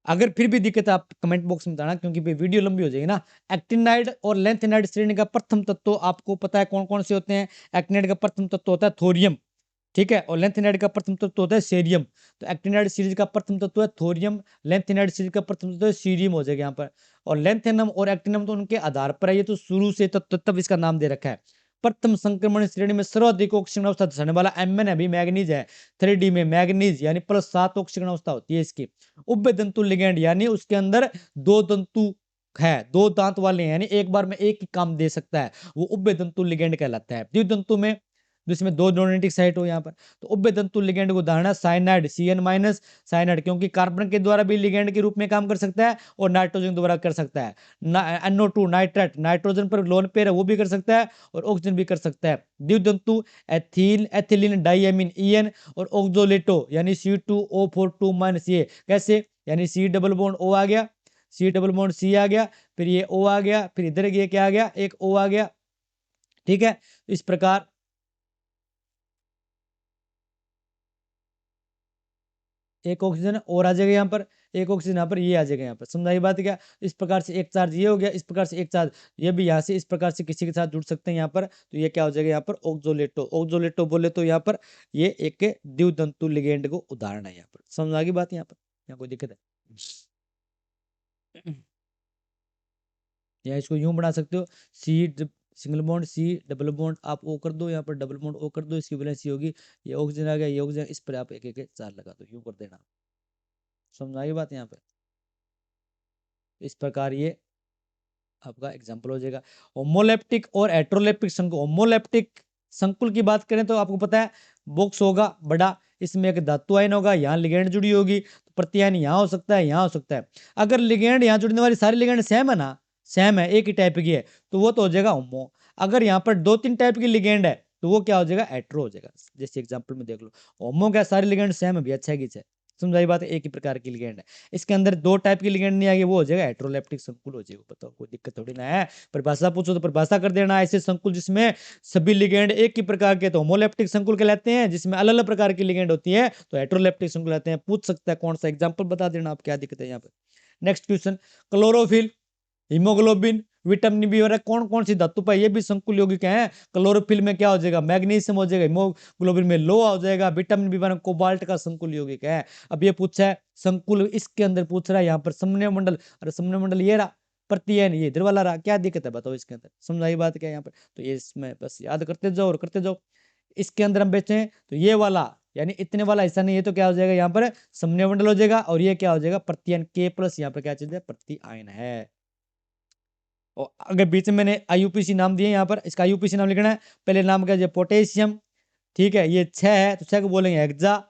अगर फिर भी दिक्कत है आप कमेंट बॉक्स में बताना, क्योंकि फिर वीडियो लंबी हो जाएगी ना। एक्टिनाइड और लेंथेनाइड श्रेणी का प्रथम तत्व आपको पता है कौन कौन से होते हैं। एक्टिनाइड का प्रथम तत्व होता है थोरियम, ठीक है। और लेंथेनाइड का प्रथम तत्व होता है सेरियम, तो एक्टिनाइड सीरीज का प्रथम तत्व है थोरियम, लेंथेनाइड सीरीज का प्रथम तत्व है सीरियम हो जाएगा यहाँ पर। और लेंथेनम और एक्टिनम तो उनके आधार पर है, ये तो शुरू से तब इसका नाम दे रखा है। प्रथम संक्रमण श्रेणी में सर्वाधिक ऑक्सीजन अवस्था दर्शाने वाला Mn अभी मैग्नीज है, 3D में मैग्नीज यानी +7 ऑक्सीजन अवस्था होती है इसकी। उभय दंतु लिगेंड यानी उसके अंदर 2 दंतु है, 2 दांत वाले हैं, यानी एक बार में एक ही काम दे सकता है, वो उभय दंतु लिगेंड कहलाता है। द्विदंतु में जिसमें 2 डोनेटिक साइट हो यहाँ पर, तो उभय दंतु लिगेंड को उदाहरण है साइनाइड, Cn- साइनाइड, क्योंकि कार्बन के द्वारा भी लिगेंड के रूप में काम कर सकता है और नाइट्रोजन द्वारा कर सकता है। NO2 नाइट्रेट, नाइट्रोजन पर लोन पेयर है वो भी कर सकता है और ऑक्सीजन भी कर सकता है। द्विदंतु एथिल एथिलीन डाइएमीन En और ऑक्सोलेटो यानी C2O42- ये कैसे, यानी C डबल बॉन्ड O आ गया, C डबल बॉन्ड C आ गया, फिर ये O आ गया, फिर इधर ये क्या आ गया, एक O आ गया। ठीक है, इस प्रकार एक ऑक्सीजन और आ जाएगा यहाँ पर, एक ऑक्सीजन यहाँ पर, ये आ जाएगा यहाँ पर। समझाई बात क्या, इस प्रकार से एक चार्ज ये हो गया, इस प्रकार से एक चार्ज ये भी यहाँ से इस प्रकार से किसी के साथ जुड़ सकते हैं यहाँ पर, तो ये क्या हो जाएगा यहाँ पर ऑक्सोलेटो। ऑक्सोलेटो बोले तो यहाँ पर ये एक द्विदंतु लिगेंड को उदाहरण है यहाँ पर। समझ आ गई बात यहाँ पर, यहाँ कोई दिक्कत है? या इसको यूं बना सकते हो, C single bond C double bond आप ओ कर दो, यहाँ पर डबल बॉन्ड ओ कर दो, इसकी वैलेंसी होगी, ये ऑक्सीजन आ गया, ये ऑक्सीजन, इस पर आप एक एक चार लगा दो, यूं कर देना। समझ आई बात यहाँ पे? इस प्रकार ये आपका एग्जाम्पल हो जाएगा। होमोलेप्टिक और हेट्रोलेप्टिक संकुल, होमोलेप्टिक संकुल की बात करें तो आपको पता है बॉक्स होगा बड़ा, इसमें एक धातु आयन होगा, यहाँ लिगेंड जुड़ी होगी, तो प्रत्यायन यहाँ हो सकता है, यहाँ हो सकता है। अगर लिगेंड यहाँ जुड़ने वाली सारी लिगेंड सेम है ना, सेम है, एक ही टाइप की है, तो वो तो हो जाएगा होमो। अगर यहाँ पर 2-3 टाइप की लिगेंड है तो वो क्या हो जाएगा, हेट्रो हो जाएगा। जैसे एग्जाम्पल में देख लो, होमो क्या सारी लिगेंड सेम है भी, अच्छा है कि समझाई बात है, एक ही प्रकार की लिगेंड है। इसके अंदर 2 टाइप की लिगेंड नहीं आएगी, वो हो जाएगा हेट्रोलेप्टिक संकुल हो जाएगा। बताओ कोई दिक्कत थोड़ी ना है, परिभाषा पूछो तो परिभाषा कर देना। ऐसे संकुल जिसमें सभी लिगेंड एक ही प्रकार के तो होमोलेप्टिक संकुल कहलाते हैं, जिसमें अलग अलग प्रकार की लिगेंड होती है तो हेट्रोलेप्टिक संकुल कहलाते हैं। पूछ सकता है कौन सा, एग्जाम्पल बता देना आप, क्या दिक्कत है यहाँ पे। Next question, chlorophyll, haemoglobin, vitamin B वगैरह कौन कौन सी धातु पर ये भी संकुल यौगिक हैं। क्लोरोफिल में क्या हो जाएगा, मैग्नीशियम हो जाएगा, हीमोग्लोबिन में लोहा हो जाएगा, विटामिन बी वन कोबाल्ट का संकुल यौगिक है। अब ये पूछा है संकुल, इसके अंदर पूछ रहा है यहाँ पर समन्वय मंडल, अरे समन्वय मंडल ये रहा, प्रत्ययन ये इधर वाला रहा, क्या दिक्कत है बताओ इसके अंदर, समझाई बात क्या है यहाँ पर। तो ये इसमें बस याद करते जाओ और करते जाओ। इसके अंदर हम बेचते हैं तो ये वाला यानी इतने वाला हिस्सा नहीं है, तो क्या हो जाएगा यहाँ पर समन्वय मंडल हो जाएगा, और ये क्या हो जाएगा प्रत्ययन के प्लस, यहाँ पर क्या चीज है, प्रत्यायन है। और अगर बीच में मैंने आईयूपीसी नाम दिए यहाँ पर, इसका आईयूपीसी नाम लिखना है। पहले नाम क्या है, पोटेशियम, ठीक है, ये 6 है तो 6 को बोलेंगे हेक्सा,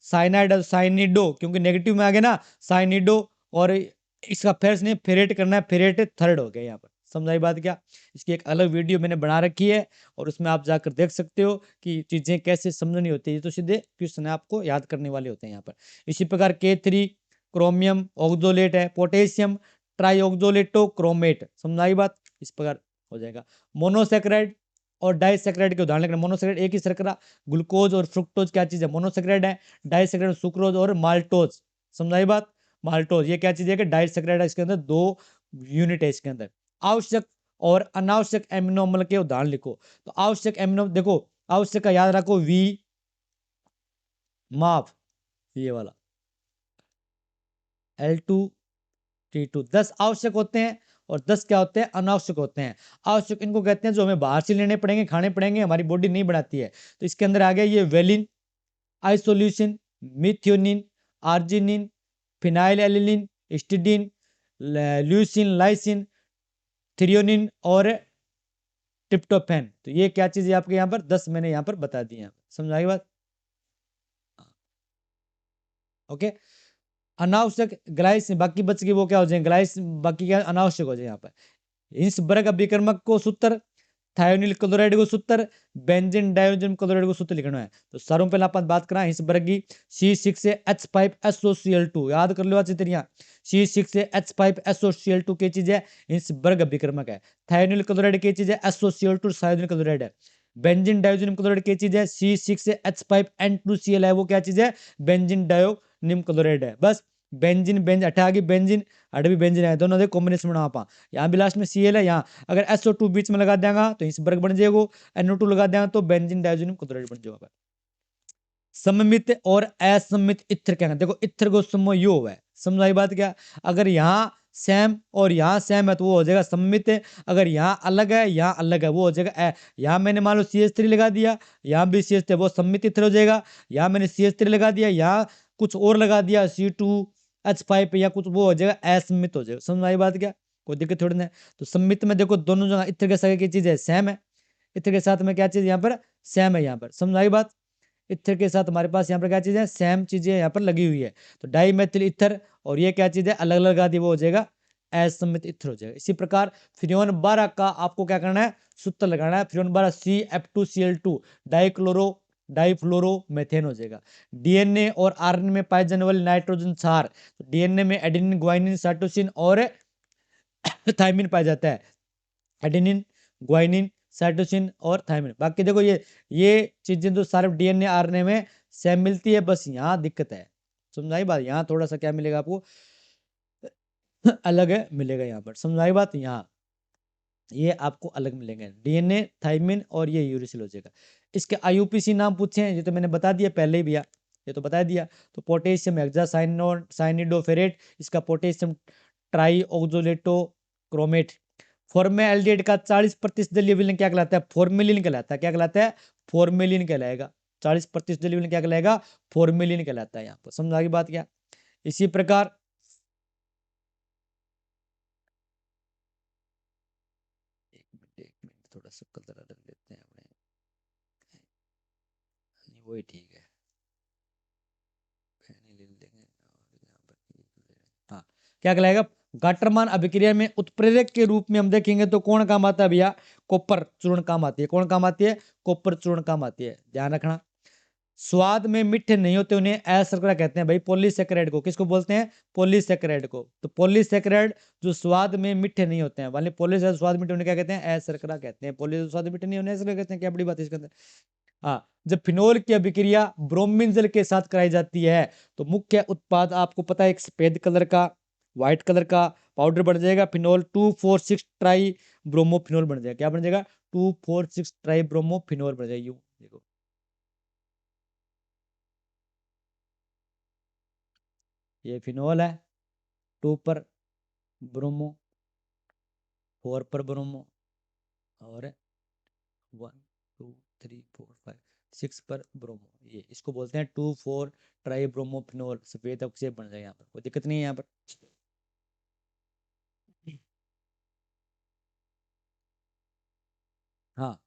साइनाइड साइनिडो, क्योंकि नेगेटिव में आ गया ना साइनिडो, और इसका फेरस नहीं फेरेट करना है, फेरेट थर्ड हो गया यहाँ पर। समझाई बात क्या, इसकी एक अलग वीडियो मैंने बना रखी है और उसमें आप जाकर देख सकते हो कि चीजें कैसे समझनी होती है। ये तो सीधे क्वेश्चन आपको याद करने वाले होते हैं यहाँ पर। इसी प्रकार K3 क्रोमियम ऑक्सोलेट है, पोटेशियम ट्राईऑक्सोलेटो क्रोमेट, समझाई बात, इस प्रकार हो जाएगा। मोनोसेक्राइड और डाइसेक्राइड के उदाहरण लिखना। मोनोसेक्राइड एक ही शर्करा, ग्लूकोज और फ्रुक्टोज क्या चीज है, मोनोसेक्राइड है। डाइसेक्राइड सुक्रोज और माल्टोज, समझाई बात, माल्टोज ये क्या चीज है कि डाइसेक्राइड है, इसके अंदर 2 यूनिट है इसके अंदर। आवश्यक और अनावश्यक एमिनो अम्ल के उदाहरण लिखो। तो आवश्यक एमिनो देखो, आवश्यक का याद रखो वी माफ, ये वाला L2T2, 10 आवश्यक होते हैं और 10 क्या होते हैं, अनावश्यक होते हैं। आवश्यक इनको कहते हैं जो हमें बाहर से लेने पड़ेंगे, खाने पड़ेंगे, हमारी बॉडी नहीं बनाती है। तो इसके अंदर आ गया ये valine, isoleucine, methionine, arginine, phenylalanine, histidine, leucine, lysine, threonine और ट्रिप्टोफैन। तो ये क्या चीज है आपके यहाँ पर 10 मैंने यहाँ पर बता दी है, समझ आई बात। ओके, अनावश्यक ग्लाइस बाकी बच गई, वो क्या हो जाए ग्लाइस, बाकी क्या अनावश्यक हो जाए यहाँ पर। हिंसबर्ग अभिकर्मक को सूत्र, थायोनिल क्लोराइड को सूत्र, बेंजीन डायोजन क्लोराइड को सूत्र लिखना है। तो सारों पहले अपन बात करा हिंसबर्ग की, C6H5SOCl2 याद कर लो अच्छी तरह, C6H5SOCl2 की चीज है, हिंसबर्ग अभिकर्मक है। थायोनिल क्लोराइड की चीज है, SOCl2 सायोनिल क्लोराइड है। बेंजीन डायोजन क्लोराइड की चीज है, C6H5N2Cl है, वो क्या चीज है, बेंजीन डायोनिम क्लोराइड है। बस बेंजीन बेंज हटा गई, बेंजीन हट भी बेंजीन है, दोनों दे कॉम्बिनेशन बना पा, यहाँ भी लास्ट में Cl है, यहाँ अगर SO2 बीच में लगा देगा तो हिंसबर्ग बन जाएगा, NO2 लगा देगा तो बेंजीन डायोजनियम क्लोराइड बन जाएगा। सममित और असममित इत्र क्या है? देखो इत्र को समो यो हुआ है, समझाई बात क्या? अगर यहाँ सेम और यहाँ सेम है तो वो हो जाएगा सममित है, अगर यहाँ अलग है यहाँ अलग है वो हो जाएगा यहाँ मैंने मान लो CH3 लगा दिया, यहाँ भी CH3 वो सममित इत्र हो जाएगा, यहाँ मैंने CH3 लगा दिया, यहाँ कुछ और लगा दिया C2H5 या कुछ, वो हो जाएगा असममित हो जाएगा, समझाई बात क्या? कोई दिक्कत थोड़ी ना है। तो सममित में देखो दोनों जगह इत्र के साथ की चीज है सेम है, इत्र के साथ में क्या चीज यहाँ पर सेम है, यहाँ पर समझाई बात? इथर के साथ हमारे पास यहाँ पर क्या चीज है सेम चीजें यहाँ पर लगी हुई है, तो डाईमेथिल इथर और ये क्या चीज है अलग अलग लगा दी, वो हो जाएगा असममित इथर हो जाएगा। इसी प्रकार फ्रेनोन 12 का आपको क्या करना है सूत्र लगाना है, फ्रेनोन 12 CF2Cl2 डाइक्लोरो डाइफ्लोरो मेथेन हो जाएगा। डीएनए और आरएनए में पाए जाने वाले नाइट्रोजन क्षार, डीएनए में एडेनिन ग्वाइनिन साइटोसिन और थायमिन पाया जाता है, एडेनिन ग्वाइनिन साइटोसिन और थायमिन। बाकी देखो ये चीजें तो सारे डीएनए आरएनए में सेम मिलती है, बस यहाँ दिक्कत है, समझाई बात? यहाँ थोड़ा सा क्या मिलेगा आपको अलग है मिलेगा यहाँ पर, समझाई बात? यहाँ ये आपको अलग मिलेंगे डीएनए थायमिन और ये यूरिसिल हो जाएगा। इसके आईयूपीसी नाम पूछे हैं, ये तो मैंने बता दिया पहले ही भैया, ये तो बता दिया। तो पोटेशियम हेक्सासाइनिडोफेरेट, इसका पोटेशियम ट्राई ऑक्सोलेटो क्रोमेट। फॉर्मेल्डिहाइड का 40% जलीय विलयन क्या कहलाता है? फॉर्मेलिन कहलाता है। क्या कहलाता है? फॉर्मेलिन कहलाएगा। 40% जलीय विलयन क्या कहलाएगा? फॉर्मेलिन कहलाता है। यहाँ पर समझ आ गई बात क्या? इसी प्रकार एक मिनट थोड़ा सा कलर रख लेते हैं अपने, नहीं वही ठीक है, ले लेंगे और यहाँ पर हाँ क्या कहलाएगा? गाटरमान अभिक्रिया में उत्प्रेरक के रूप में हम देखेंगे तो कौन काम आता है भैया? कॉपर चूर्ण काम आती है। कौन काम आती है? कॉपर चूर्ण काम आती है, ध्यान रखना। स्वाद में मीठे नहीं होते उन्हें अशर्करा कहते हैं भाई, पॉलीसेकेराइड को। किसको बोलते हैं? पॉलीसेकेराइड को। तो पॉलीसेकेराइड जो स्वाद में मीठे नहीं होते हैं वाले पॉलीसेकेराइड स्वाद मीठे उन्हें क्या कहते हैं? अशर्करा कहते हैं। पॉली स्वाद मीठे नहीं होने अशर्करा कहते हैं, क्या बड़ी बात है इसके अंदर। हाँ, जब फिनोल की अभिक्रिया ब्रोमीन जल के साथ कराई जाती है तो मुख्य उत्पाद आपको पता है एक सफेद कलर का व्हाइट कलर का पाउडर बन जाएगा, फिनोल 2,4,6 ट्राई ब्रोमोफिनोल बन जाएगा। क्या बन जाएगा? 2,4,6 ट्राई ब्रोमोफिनोल बन जाएगा। यूं देखो ये फिनोल है, 2 पर ब्रोमो, 4 पर ब्रोमो और 1 2 3 4 5 6 पर ब्रोमो, ये इसको बोलते हैं 2,4 ट्राई ब्रोमोफिनोल। सफेद अवक्षेप बन जाएगा। यहाँ पर कोई दिक्कत नहीं है यहाँ पर। हाँ,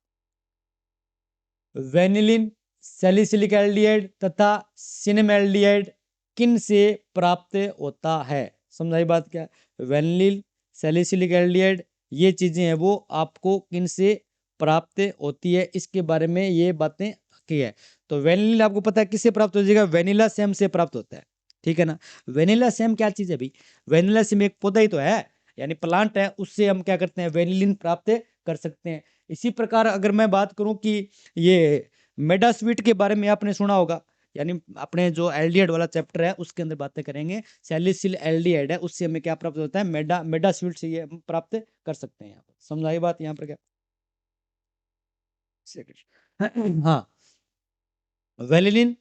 वेनिलिन सैलिसिलिक एल्डिहाइड तथा सिनेमैल्डिहाइड किन से प्राप्त होता है? समझाई बात क्या? वेनिलिन सैलिसिलिक एल्डिहाइड ये चीजें हैं वो आपको किन से प्राप्त होती है, इसके बारे में ये बातें की है। तो वेनिलिन आपको पता है किससे प्राप्त हो जाएगा? वेनिला सेम से प्राप्त होता है, ठीक है ना। वेनिला सेम क्या चीज है भाई? वेनिला सेम एक पौधा ही तो है, यानी प्लांट है, उससे हम क्या करते हैं? वेनिलिन प्राप्त कर सकते हैं। इसी प्रकार अगर मैं बात करूं कि ये मेडा स्वीट के बारे में आपने सुना होगा, यानी अपने जो एल्डिहाइड वाला चैप्टर है उसके अंदर बातें करेंगे। सैलिसिल एल्डिहाइड है, उससे हमें क्या प्राप्त होता है? मेडा मेडा स्वीट से ये हम प्राप्त कर सकते हैं। यहाँ पर समझ आई बात? यहाँ पर क्या हाँ, वेलिनिन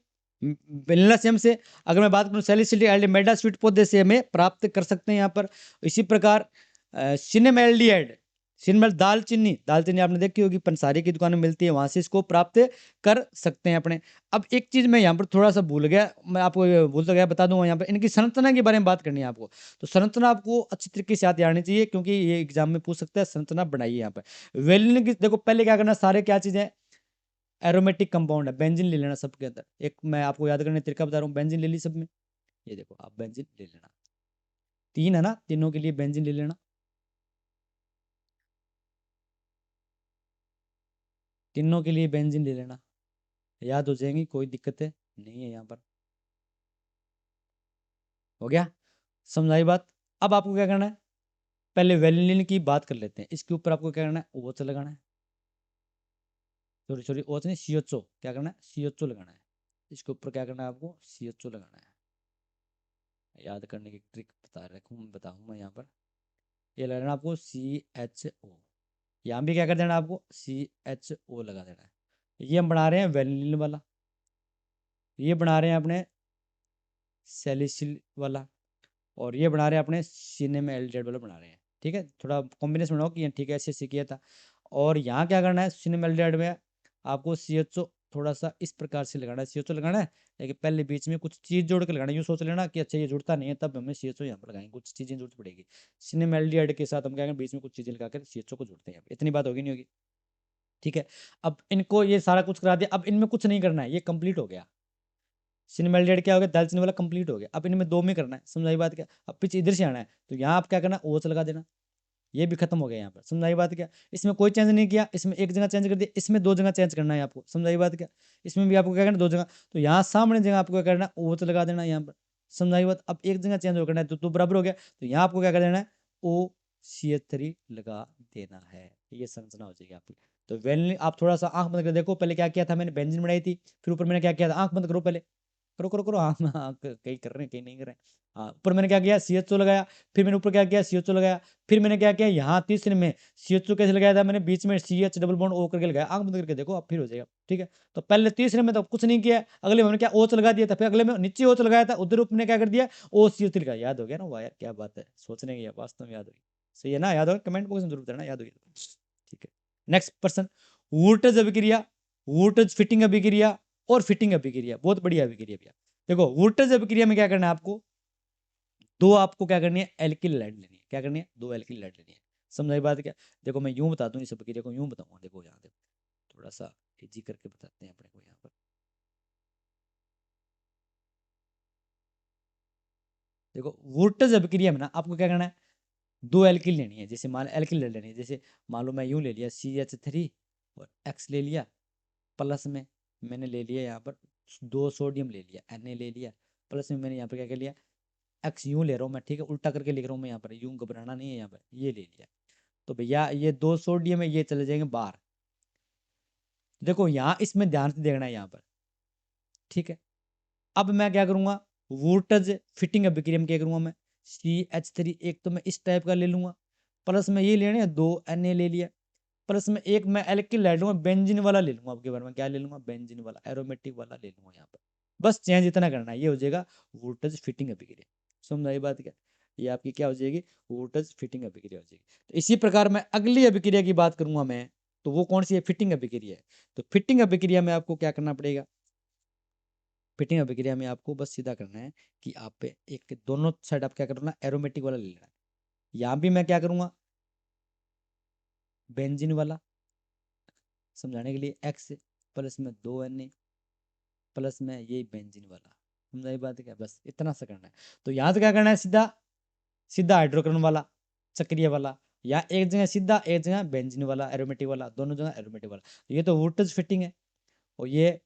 वेनिला सेम से अगर मैं बात करूं सैलिसिलिक एल्डिहाइड मेडा स्वीट पौधे से हमें प्राप्त कर सकते हैं यहाँ पर। इसी प्रकार सिनेमैल्डिहाइड, सिनेमल दालचीनी, दालचीनी आपने देखी होगी पंसारी की दुकान में मिलती है, वहां से इसको प्राप्त कर सकते हैं अपने। अब एक चीज मैं यहाँ पर थोड़ा सा भूल गया, मैं आपको ये भूल तो गया, बता दूंगा यहाँ पर इनकी संरचना के बारे में बात करनी है आपको। तो संरचना आपको अच्छी तरीके से याद आनी चाहिए क्योंकि ये एग्जाम में पूछ सकता है। संरचना बनाइए यहाँ पर। वेलिन की देखो पहले क्या करना, सारे क्या चीजें एरोमेटिक कंपाउंड है, बेंजीन ले लेना सबके अंदर। एक मैं आपको याद करने तरीका बता रहा हूँ, बेंजीन ले ली सब में, ये देखो आप बेंजीन ले लेना, 3 है ना, तीनों के लिए बेंजीन ले लेना, तीनों के लिए बेंजीन ले लेना, याद हो जाएंगी, कोई दिक्कत है नहीं है यहाँ पर। हो गया, समझाई बात? अब आपको क्या करना है, पहले वेलिन की बात कर लेते हैं। इसके ऊपर आपको क्या करना है? ओच लगाना है, सॉरी सॉरी ओच नहीं, सीएचओ। क्या करना है? सीएचओ लगाना है। इसके ऊपर क्या करना है आपको? सीएचओ लगाना है। याद करने की ट्रिक बता रखूँ, बताऊँ मैं यहाँ पर। ये लगाना आपको CHO, यहाँ भी क्या कर देना आपको? CHO लगा देना है। ये हम बना रहे हैं वेनिलिन वाला, ये बना रहे हैं अपने सैलिसिल वाला, और ये बना रहे हैं अपने सिनेमा एल्डिहाइड वाला बना रहे हैं। ठीक है, थोड़ा कॉम्बिनेशन बनाओ कि ठीक है ऐसे ऐसे किया था। और यहाँ क्या करना है, सिनेमा एल्डिहाइड में आपको CHO थोड़ा सा इस प्रकार से लगाना है, CHO लगाना है, लेकिन पहले बीच में कुछ चीज़ जोड़ के लगाना है। यूँ सोच लेना कि अच्छा ये जुड़ता नहीं है, तब हमें CHO यहाँ पर लगाएंगे, कुछ चीज़ें जरूरत पड़ेगी। सिनेमा एल्डिहाइड के साथ हम क्या करेंगे, बीच में कुछ चीज़ें लगा कर CHO को जोड़ते हैं। इतनी बात होगी नहीं होगी? ठीक है, अब इनको ये सारा कुछ करा दिया, अब इनमें कुछ नहीं करना है, ये कंप्लीट हो गया। सिनेमेल्डेड क्या हो गया, दालचीनी वाला कंप्लीट हो गया। अब इनमें दो में करना है, समझाई बात क्या? अब पीछे इधर से आना है, तो यहाँ आप क्या करना, ओच लगा देना, ये भी खत्म हो गया यहाँ पर। समझाई बात क्या? इसमें कोई चेंज नहीं किया, इसमें एक जगह चेंज कर दिया, इसमें दो जगह चेंज करना है आपको। समझाई बात क्या? इसमें भी आपको क्या करना, दो जगह, तो यहाँ सामने जगह आपको क्या करना, ओच लगा देना यहाँ पर। समझाई बात? अब एक जगह चेंज हो करना है तो बराबर हो गया, तो यहाँ आपको क्या कर देना है, OCH3 लगा देना है। ये संरचना हो जाएगी आपकी। तो वेल आप थोड़ा सा आंख बंद कर देखो, पहले क्या किया था मैंने, बेंजीन बनाई थी, फिर ऊपर मैंने क्या किया था, आंख बंद करो पहले, करो करो करो, हाँ हाँ, कहीं कर रहे हैं कहीं नहीं कर रहे हैं। हाँ, ऊपर मैंने क्या किया, CHO लगाया, फिर मैंने ऊपर क्या किया, CHO लगाया, फिर मैंने क्या किया, यहाँ तीसरे में CHO कैसे लगाया था मैंने, बीच में CH डबल बॉन्ड O करके लगाया, आंख बंद करके देखो आप, फिर हो जाएगा। ठीक है, तो पहले तीसरे में तो कुछ नहीं किया, अगले में मैंने क्या OH लगा दिया था, फिर अगले में नीचे OH लगाया था, उधर ऊपर ने क्या कर दिया, OCH लगाया। याद हो गया ना? वाह यार क्या बात है, सोचने की वास्तव में याद होगी। सही है ना? याद होगा, कमेंट बॉक्स में जरूर देना याद होगी। ठीक है, नेक्स्ट पर्सन, वुर्ट्ज अभिक्रिया, वुर्ट्ज फिटिंग अभिक्रिया और फिटिंग अभिक्रिया, बहुत बढ़िया अभिक्रिया भैया। देखो वुर्ट्ज अभिक्रिया में क्या करना है आपको, दो आपको क्या करनी है, एल्किल लाइड लेनी है। क्या करनी है, दो एल्किल लाइड लेनी है। समझ बात क्या? देखो मैं यूं बता दूं, इस अभिक्रिया को यूं बताऊंगा, देखो यहाँ देखो, थोड़ा सा इजी करके बताते हैं अपने को यहाँ पर। देखो वुर्ट्ज अभिक्रिया में ना आपको क्या करना है, दो एल्किल लेनी है। जैसे मान एल्किल लाइड लेनी है, जैसे मान लो मैं यूं ले लिया CH3 और X ले लिया, प्लस में मैंने ले लिया यहाँ पर दो सोडियम ले लिया, Na ले लिया, प्लस में मैंने यहाँ पर क्या कर लिया, X यूं ले रहा हूँ मैं, ठीक है, उल्टा करके लिख रहा हूँ मैं यहाँ पर, यूं घबराना नहीं है यहाँ पर, ये ले लिया। तो भैया ये दो सोडियम है, ये चले जाएंगे बाहर। देखो यहाँ इसमें ध्यान से देखना है यहाँ पर। ठीक है, अब मैं क्या करूंगा, वोल्टेज फिटिंग अभिक्रिया में क्या करूंगा मैं, CH3 एक तो मैं इस टाइप का ले लूंगा, प्लस में ये लेने दो Na ले लिया, प्लस में एक मैं एल्किल ले लूंगा, बेंजीन वाला ले लूंगा। आपके बारे में क्या ले लूंगा, बेंजीन वाला, एरोमेटिक वाला ले लूंगा यहाँ पर। बस चेंज इतना करना है, ये हो जाएगा वोल्टेज फिटिंग अभिक्रिया। समझ आई बात क्या? ये आपकी क्या हो जाएगी, वोल्टेज फिटिंग अभिक्रिया हो जाएगी। तो इसी प्रकार मैं अगली अभिक्रिया की बात करूंगा मैं, तो वो कौन सी है, फिटिंग अभिक्रिया है। तो फिटिंग अभिक्रिया में आपको क्या करना पड़ेगा, फिटिंग अभिक्रिया में आपको बस सीधा करना है कि आप पे एक दोनों साइड आप क्या करना, एरोमेटिक वाला ले लेना है। यहाँ भी मैं क्या करूंगा, बेंजीन वाला, समझाने के लिए X प्लस में दो Na प्लस में ये बेंजीन वाला। समझाई बात क्या? बस इतना सा करना है। तो यहाँ से क्या करना है, सीधा सीधा हाइड्रोकर्बन वाला, चक्रीय वाला, या एक जगह सीधा एक जगह बेंजीन वाला, एरोमेटिक वाला, दोनों जगह एरोमेटिक वाला। तो ये तो वोल्टेज फिटिंग है, और ये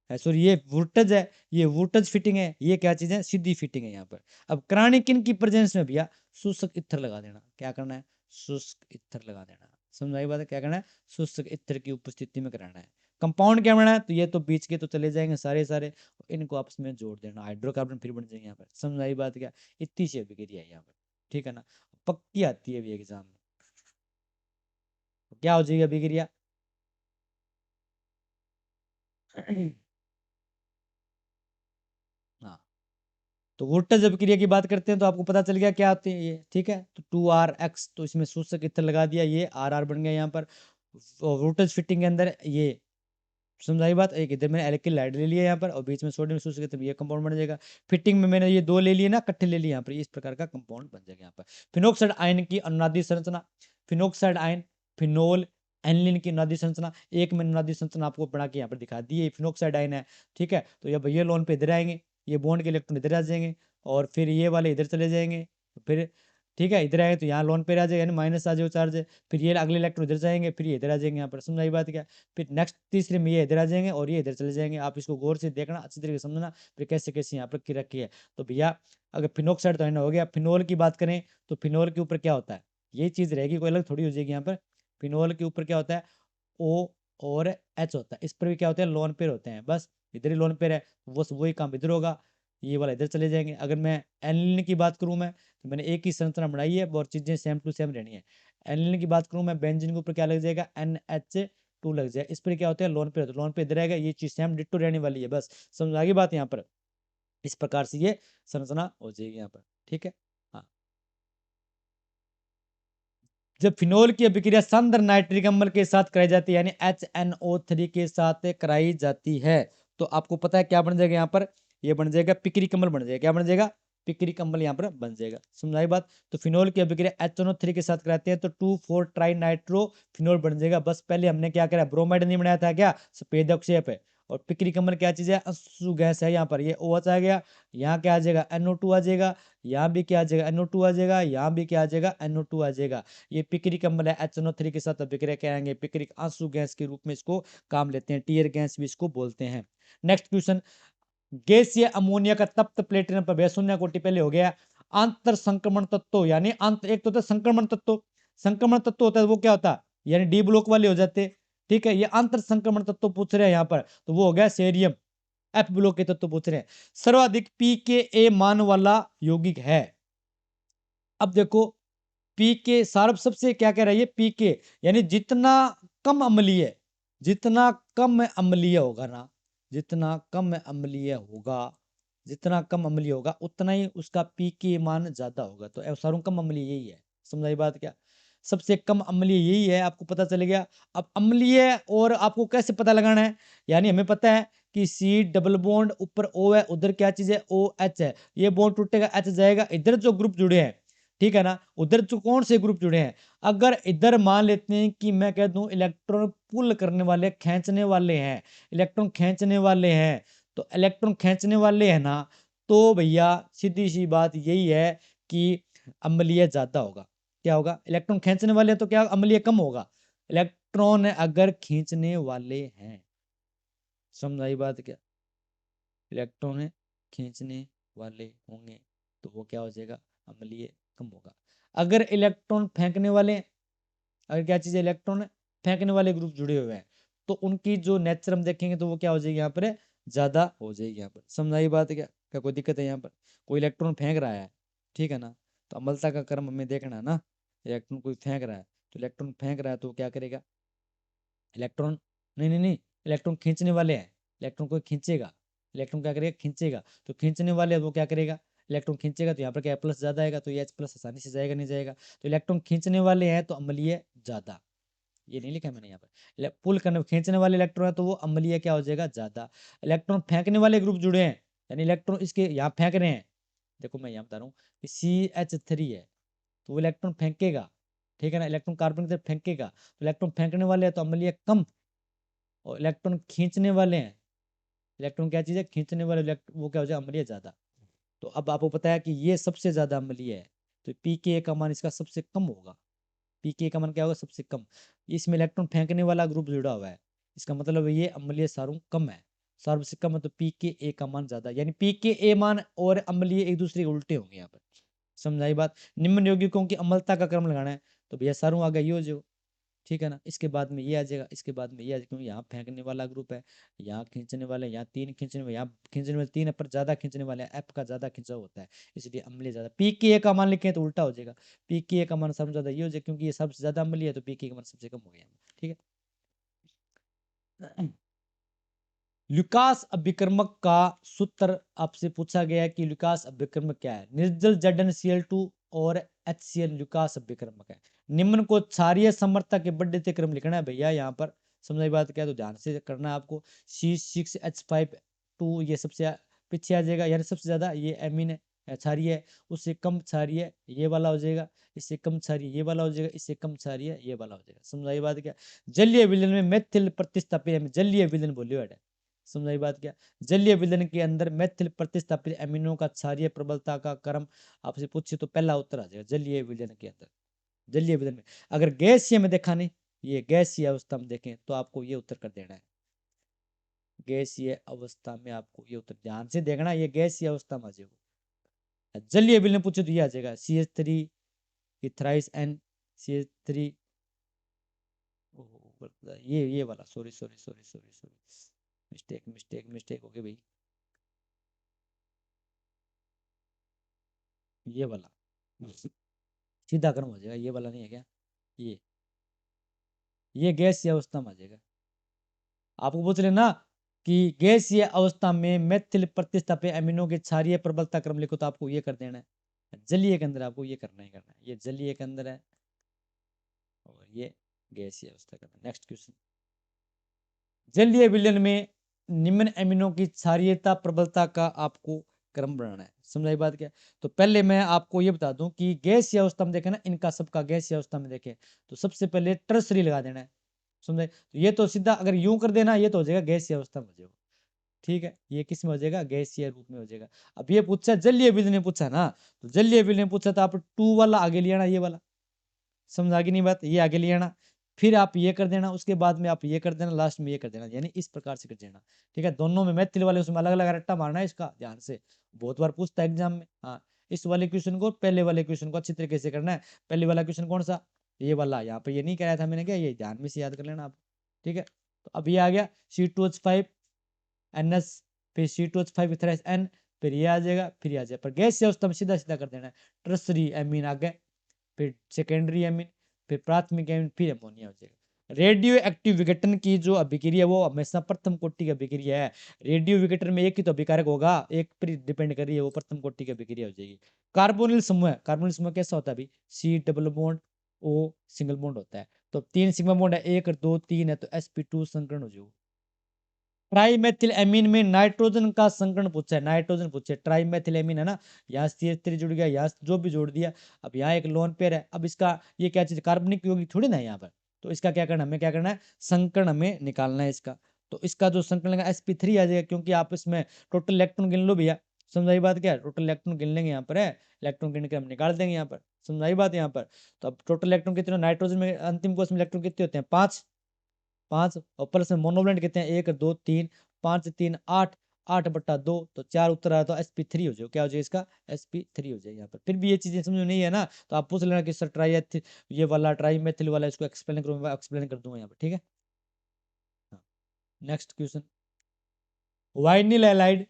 सॉरी ये वोल्टेज है, ये वोल्टेज फिटिंग है, ये क्या चीज है, सीधी फिटिंग है यहाँ पर। अब क्रानिकिन की प्रेजेंस में भैया शुष्क इत्र लगा देना। क्या करना है, शुष्क इत्र लगा देना। समझ आई बात है? क्या करना है, शुष्क इत्र की उपस्थिति में कराना है। कंपाउंड क्या बनाना है, तो ये तो बीच के तो चले जाएंगे सारे सारे, इनको आपस में जोड़ देना, हाइड्रोकार्बन फिर बन जाएंगे यहाँ पर। समझ आई बात क्या? इतनी सी अभिक्रिया है यहाँ पर। ठीक है ना, पक्की आती है अभी एग्जाम में। क्या हो जाएगी अभिक्रिया हाँ, तो वोल्टेज अभिक्रिया की बात करते हैं, तो आपको पता चल गया क्या आती है ये। ठीक है, तो 2RX, तो इसमें सूचक इत्र लगा दिया, ये RR बन गया यहाँ पर। वोल्टेज फिटिंग के अंदर ये समझाई बात, एक इधर मैंने एल्किल लाइड ले लिया यहाँ पर, और बीच में सोडियम सूचक इत्र, ये कंपाउंड बन जाएगा। फिटिंग में मैंने ये दो ले लिए ना, इकट्ठे ले लिए यहाँ पर, इस प्रकार का कंपाउंड बन जाएगा यहाँ पर। फिनोक्साइड आयन की अनुनादी संरचना, फिनोक्साइड आयन, फिनोल एनिलीन की अनुनादी संरचना, एक मैंने अनुनादी संरचना आपको बना के यहाँ पर दिखा दी है, फिनोक्साइड आयन है। ठीक है, तो ये भैया लोन पे इधर आएंगे, ये बॉन्ड के इलेक्ट्रॉन इधर आ जाएंगे, और फिर ये वाले इधर चले जाएंगे, फिर ठीक है इधर आएंगे तो यहाँ लोन पे आ जाएगा, यानी माइनस आ जाएगा चार्ज, फिर ये अगले इलेक्ट्रॉन इधर जाएंगे, फिर ये इधर आ जाएंगे यहाँ पर। समझ आई बात क्या? फिर नेक्स्ट तीसरे में ये इधर आ जाएंगे और ये इधर चले जाएंगे। आप इसको गौर से देखना, अच्छी तरीके से समझना, फिर कैसे कैसे यहाँ पर की रखी है। तो भैया अगर फिनोक्साइड तो हो गया, फिनोल की बात करें तो फिनोल के ऊपर क्या होता है, ये चीज़ रहेगी, कोई अलग थोड़ी हो जाएगी यहाँ पर। फिनोल के ऊपर क्या होता है, O और H होता है, इस पर भी क्या होते हैं, लोन पेयर होते हैं। बस इधर ही लोन पेयर है, वो वही काम इधर होगा, ये वाला इधर चले जाएंगे। अगर मैं एनिलीन की बात करूँ मैं, तो मैंने एक ही संरचना बनाई है और चीज़ें सेम टू सेम रहनी है। एनिलीन की बात करूँ मैं, बेंजीन के ऊपर क्या लग जाएगा, NH 2 लग जाए, इस पर क्या होता है लोन पे, लोन पे इधर रहेगा, ये चीज सेम डिट्टो रहने वाली है। बस समझ आ गई बात यहाँ पर, इस प्रकार से ये संरचना हो जाएगी यहाँ पर, ठीक है। हाँ, जब फिनोल की अभिक्रिया सांद्र नाइट्रिक अम्ल के साथ कराई जाती है, यानी HNO3 के साथ कराई जाती है, तो आपको पता है क्या बन जाएगा यहाँ पर, ये बन जाएगा पिक्रिक अम्ल बन जाएगा। क्या बन जाएगा, पिक्रिक अम्ल यहाँ पर बन जाएगा। समझाई बात। तो फिनोल की अभिक्रिया HNO3 के साथ कराते हैं तो 2,4 ट्राई नाइट्रो फिनोल बन जाएगा। बस पहले हमने क्या करा, ब्रोमाइड नहीं बनाया था क्या, सफेद अवक्षेप है, और पिक्रिक अम्ल क्या चीज है, अश्रु गैस है। यहाँ पर ये OH आ गया, यहाँ क्या आ जाएगा NO2 आ जाएगा, यहाँ भी क्या आ जाएगा NO2 आ जाएगा, यहाँ भी क्या आ जाएगा NO2 आ जाएगा। ये पिक्रिक अम्ल है, HNO3 के साथ अभिक्रिया कराएंगे, पिक्रिक आंसू गैस के रूप में इसको काम लेते हैं, टीयर गैस भी इसको बोलते हैं। नेक्स्ट क्वेश्चन, गैसीय अमोनिया का तप्त प्लेटिनम पर 0.कोटि पहले हो गया। अंतर संक्रमण तत्व, यानी अंत एक तो होता है संक्रमण तत्व, संक्रमण तत्व होता है वो क्या होता है, यानी डी ब्लॉक वाले हो जाते, ठीक है। ये अंतर संक्रमण तत्व पूछ रहे हैं यहाँ पर, तो वो हो गया सेरियम। एफ ब्लॉक के तत्व पूछ रहे हैं। सर्वाधिक pKa मान वाला यौगिक है। अब देखो पीके सारब सबसे क्या कह रहा है ये, पीके यानी जितना कम अम्लीय, जितना कम अम्लीय होगा ना, जितना कम अम्लीय होगा, जितना कम अम्लीय होगा उतना ही उसका पीके मान ज्यादा होगा। तो सारों कम अम्लीय यही है। समझाई बात क्या, सबसे कम अम्लीय यही है, आपको पता चल गया। अब अम्लीय और आपको कैसे पता लगाना है, यानी हमें पता है कि सी डबल बॉन्ड ऊपर O है, उधर क्या चीज है OH है, ये बॉन्ड टूटेगा H जाएगा, इधर जो ग्रुप जुड़े हैं, ठीक है ना, उधर जो कौन से ग्रुप जुड़े हैं, अगर इधर मान लेते हैं कि मैं कह दूं इलेक्ट्रॉन पुल करने वाले, खींचने वाले हैं, इलेक्ट्रॉन खींचने वाले हैं, तो इलेक्ट्रॉन खींचने वाले हैं ना, तो भैया सीधी सी बात यही है कि अम्लीय ज्यादा होगा। क्या होगा, इलेक्ट्रॉन खींचने वाले हैं तो क्या अम्लीय कम होगा, इलेक्ट्रॉन अगर खींचने वाले हैं, समझाई बात क्या, इलेक्ट्रॉन है खींचने वाले होंगे तो वो क्या हो जाएगा, अम्लीय कम होगा। अगर इलेक्ट्रॉन फेंकने वाले, अगर क्या चीज है इलेक्ट्रॉन फेंकने वाले ग्रुप जुड़े हुए हैं, तो उनकी जो नेचर हम देखेंगे तो वो क्या हो जाएगी यहाँ पर, ज्यादा हो जाएगी। यहाँ पर समझाई बात क्या, क्या कोई दिक्कत है यहाँ पर, कोई इलेक्ट्रॉन फेंक रहा है, ठीक है ना, तो अम्लता का क्रम हमें देखना है ना, इलेक्ट्रॉन कोई फेंक रहा है, तो इलेक्ट्रॉन फेंक रहा है तो क्या करेगा, इलेक्ट्रॉन, नहीं नहीं नहीं, इलेक्ट्रॉन खींचने वाले हैं, इलेक्ट्रॉन को खींचेगा, इलेक्ट्रॉन क्या करेगा खींचेगा, तो खींचने वाले वो क्या करेगा, इलेक्ट्रॉन खींचेगा तो यहाँ पर क्या प्लस ज्यादा आएगा, तो ये H प्लस आसानी से जाएगा नहीं जाएगा, तो इलेक्ट्रॉन खींचने वाले हैं तो अम्लीय ज्यादा, ये नहीं लिखा है मैंने यहाँ पर, पुल करने खींचने वाले इलेक्ट्रॉन है तो वो अम्लीय क्या हो जाएगा ज्यादा। इलेक्ट्रॉन फेंकने वाले ग्रुप जुड़े हैं, यानी इलेक्ट्रॉन इसके यहाँ फेंक रहे हैं, देखो मैं यहाँ बता रहा हूँ कि CH3 है तो वो इलेक्ट्रॉन फेंकेगा, ठीक है ना, इलेक्ट्रॉन कार्बन की तरफ फेंकेगा, तो इलेक्ट्रॉन फेंकने वाले हैं तो अम्लीय कम, और इलेक्ट्रॉन खींचने वाले हैं, इलेक्ट्रॉन क्या चीज है खींचने वाले, वो क्या हो जाए अम्लीय ज्यादा। तो अब आपको पता है कि ये सबसे ज्यादा अम्लीय है, तो पीके का मान इसका सबसे कम होगा, पीके का मान क्या होगा सबसे कम, इसमें इलेक्ट्रॉन फेंकने वाला ग्रुप जुड़ा हुआ है, इसका मतलब ये अम्लीय सारू कम है, सारू से कम है तो पीके का मान ज्यादा, यानी पीके मान और अम्लीय एक दूसरे के उल्टे होंगे यहाँ पर। समझाई बात। निम्न यौगिकों की अम्लता का क्रम लगाना है, तो भैया सारू आ गया ये हो जो, ठीक है ना, इसके बाद में ये आ जाएगा, इसके बाद में ये आ जाएगा, क्योंकि यहाँ फेंकने वाला ग्रुप है, यहाँ खींचने वाले, यहाँ 3 खींचने वाले, यहाँ खींचने वाले 3 है पर ज्यादा खींचने वाले हैं, एफ का ज्यादा खींचा होता है, इसलिए अम्लीय ज्यादा। पीके का मान लिखे तो उल्टा हो जाएगा, पीके का मान सबसे ज्यादा ये हो जाएगा, क्योंकि ये सबसे ज्यादा अम्लीय है तो पीके का मान सबसे कम हो गया, ठीक है। लुकास अभिकर्मक का सूत्र आपसे पूछा गया है कि लुकास अभिकर्मक क्या है, निर्जल ZnCl2 और HCl लुकास अभिकर्मक है। निम्न को क्षारीय समर्थता के बढ़ते क्रम लिखना है भैया, यहाँ पर समझ बात क्या है तो ध्यान से करना है आपको। C6H5 ये सबसे पीछे आ जाएगा, यानी सबसे ज्यादा ये एमीन है क्षारीय है, उससे कम क्षारीय ये वाला हो जाएगा, इससे कम क्षारीय ये वाला हो जाएगा, इससे कम क्षारीय ये वाला हो जाएगा। समझाई बात क्या। जलीय विलयन में मेथिल प्रतिस्थापित, जलीय विलयन बोलियो है, समझाई बात क्या। जलीय विलयन के अंदर मेथिल प्रतिस्थापित एमिनो का क्षारीय प्रबलता का क्रम आपसे पूछे तो पहला उत्तर आ जाएगा जलीय विलयन के अंदर। जलीय विलयन में अगर गैसीय में देखा नहीं, ये गैसीय अवस्था में देखें तो आपको ये उत्तर कर देना है, गैसीय अवस्था में आपको ये उत्तर ध्यान से देखना, ये गैसीय अवस्था में आ जाएगा। जलीय विलयन पूछे तो ये आ जाएगा CH3 इथराइस N CH3, ये वाला, sorry sorry sorry sorry sorry, mistake mistake mistake हो गई भाई, ये वाला सीधा क्रम हो जाएगा, ये वाला नहीं है क्या, ये गैस अवस्था में आ जाएगा। आपको पूछ लेना कि गैसीय अवस्था में मेथिल प्रतिस्थापी अमीनों के क्षारीय प्रबलता क्रम लिखो, तो आपको ये कर देना है। जलीय के अंदर आपको ये करना ही करना है, ये जलीय के अंदर है और ये गैसीय अवस्था के अंदर। नेक्स्ट क्वेश्चन, जलीय विलयन में निम्न अमीनों की क्षारीयता प्रबलता का आपको क्रम बनाना है। समझाई बात क्या? तो पहले मैं आपको ये बता दूं कि गैसीय अवस्था में देखें ना, इनका सबका गैसीय अवस्था में देखें तो सबसे पहले टर्सरी लगा देना है। समझे? तो ये तो सीधा अगर यूं कर देना, ये तो हो जाएगा गैसीय अवस्था में हो जाएगा। ठीक है, ये किस में हो जाएगा? गैसीय रूप में हो जाएगा। अब ये पूछा जलीय विलयन ने पूछा ना, तो जलीय विलयन ने पूछा तो आप टू वाला आगे ले आना, ये वाला। समझ आ गई नहीं बात? ये आगे ले आना, फिर आप ये कर देना, उसके बाद में आप ये कर देना, लास्ट में ये कर देना, यानी इस प्रकार से कर देना। ठीक है, दोनों में मैथिल वाले उसमें अलग अलग रट्टा मारना है, इसका ध्यान से, बहुत बार पूछता है एग्जाम में। हाँ, इस वाले क्वेश्चन को पहले वाले क्वेश्चन को अच्छी तरीके से करना है। पहले वाला क्वेश्चन कौन सा? ये वाला। यहाँ पे ये नहीं कराया था मैंने, क्या ये ध्यान में से याद कर लेना आप। ठीक है, तो अब ये आ गया C2H5 NS, फिर C2H5 इथर N, फिर ये आ जाएगा, फिर ये आ जाएगा। पर गैस से अवस्था में सीधा सीधा कर देना है। टर्सरी एमीन आ गए, फिर सेकेंडरी एमीन, फिर प्राथमिक एमीन, फिर अमोनिया हो जाएगा। रेडियो एक्टिव विघटन की जो अभिक्रिया वो हमेशा प्रथम कोटि की अभिक्रिया है। रेडियो विघटन में एक ही तो अभिकारक होगा, एक पर डिपेंड कर रही है, वो प्रथम कोटि की अभिक्रिया हो जाएगी। कार्बोनिल समूह, कार्बोनिल समूह कैसा होता है अभी? C double bond O single bond होता है। तो 3 सिग्मा बॉन्ड है, 1 2 3 है, तो sp2 संकरण हो जाएगा। ट्राईमेथिल एमीन में नाइट्रोजन का संकरण पूछा है, नाइट्रोजन पूछे, ट्राईमेथिल एमीन है ना, यहाँ CH3 जुड़ गया, यहाँ जो भी जोड़ दिया। अब यहाँ एक लोन पेयर है, अब इसका ये क्या चीज, कार्बनिक यौगिक थोड़ी ना है यहाँ पर, तो इसका क्या करना है, हमें क्या करना है, संकरण हमें निकालना है इसका। तो इसका जो संकलन है sp3 आ जाएगा, क्योंकि आप इसमें टोटल इलेक्ट्रॉन गिन लो भैया। समझाई बात क्या है? टोटल इलेक्ट्रॉन गिन लेंगे यहाँ पर है, इलेक्ट्रॉन गिन के हम निकाल देंगे यहाँ पर। समझाई बात यहाँ पर? तो अब टोटल इलेक्ट्रॉन कितने, नाइट्रोजन में अंतिम कोष में इलेक्ट्रॉन कितने होते हैं? 5, 5, और प्लस में मोनोवलेंट कितने हैं? 1 2 3, 5 3 8, 8/2, तो 4 उत्तर आया, तो sp3 हो जाएगा। क्या हो जाएगा इसका? sp3 हो जाएगा। यहाँ पर फिर भी ये चीजें समझ में नहीं है ना, तो आप पूछ लेना कि सर ट्राई ये वाला ट्राई मेथिल वाला, इसको एक्सप्लेन करूंगा, एक्सप्लेन कर दूंगा यहाँ पर। ठीक है, next question, vinyl halide,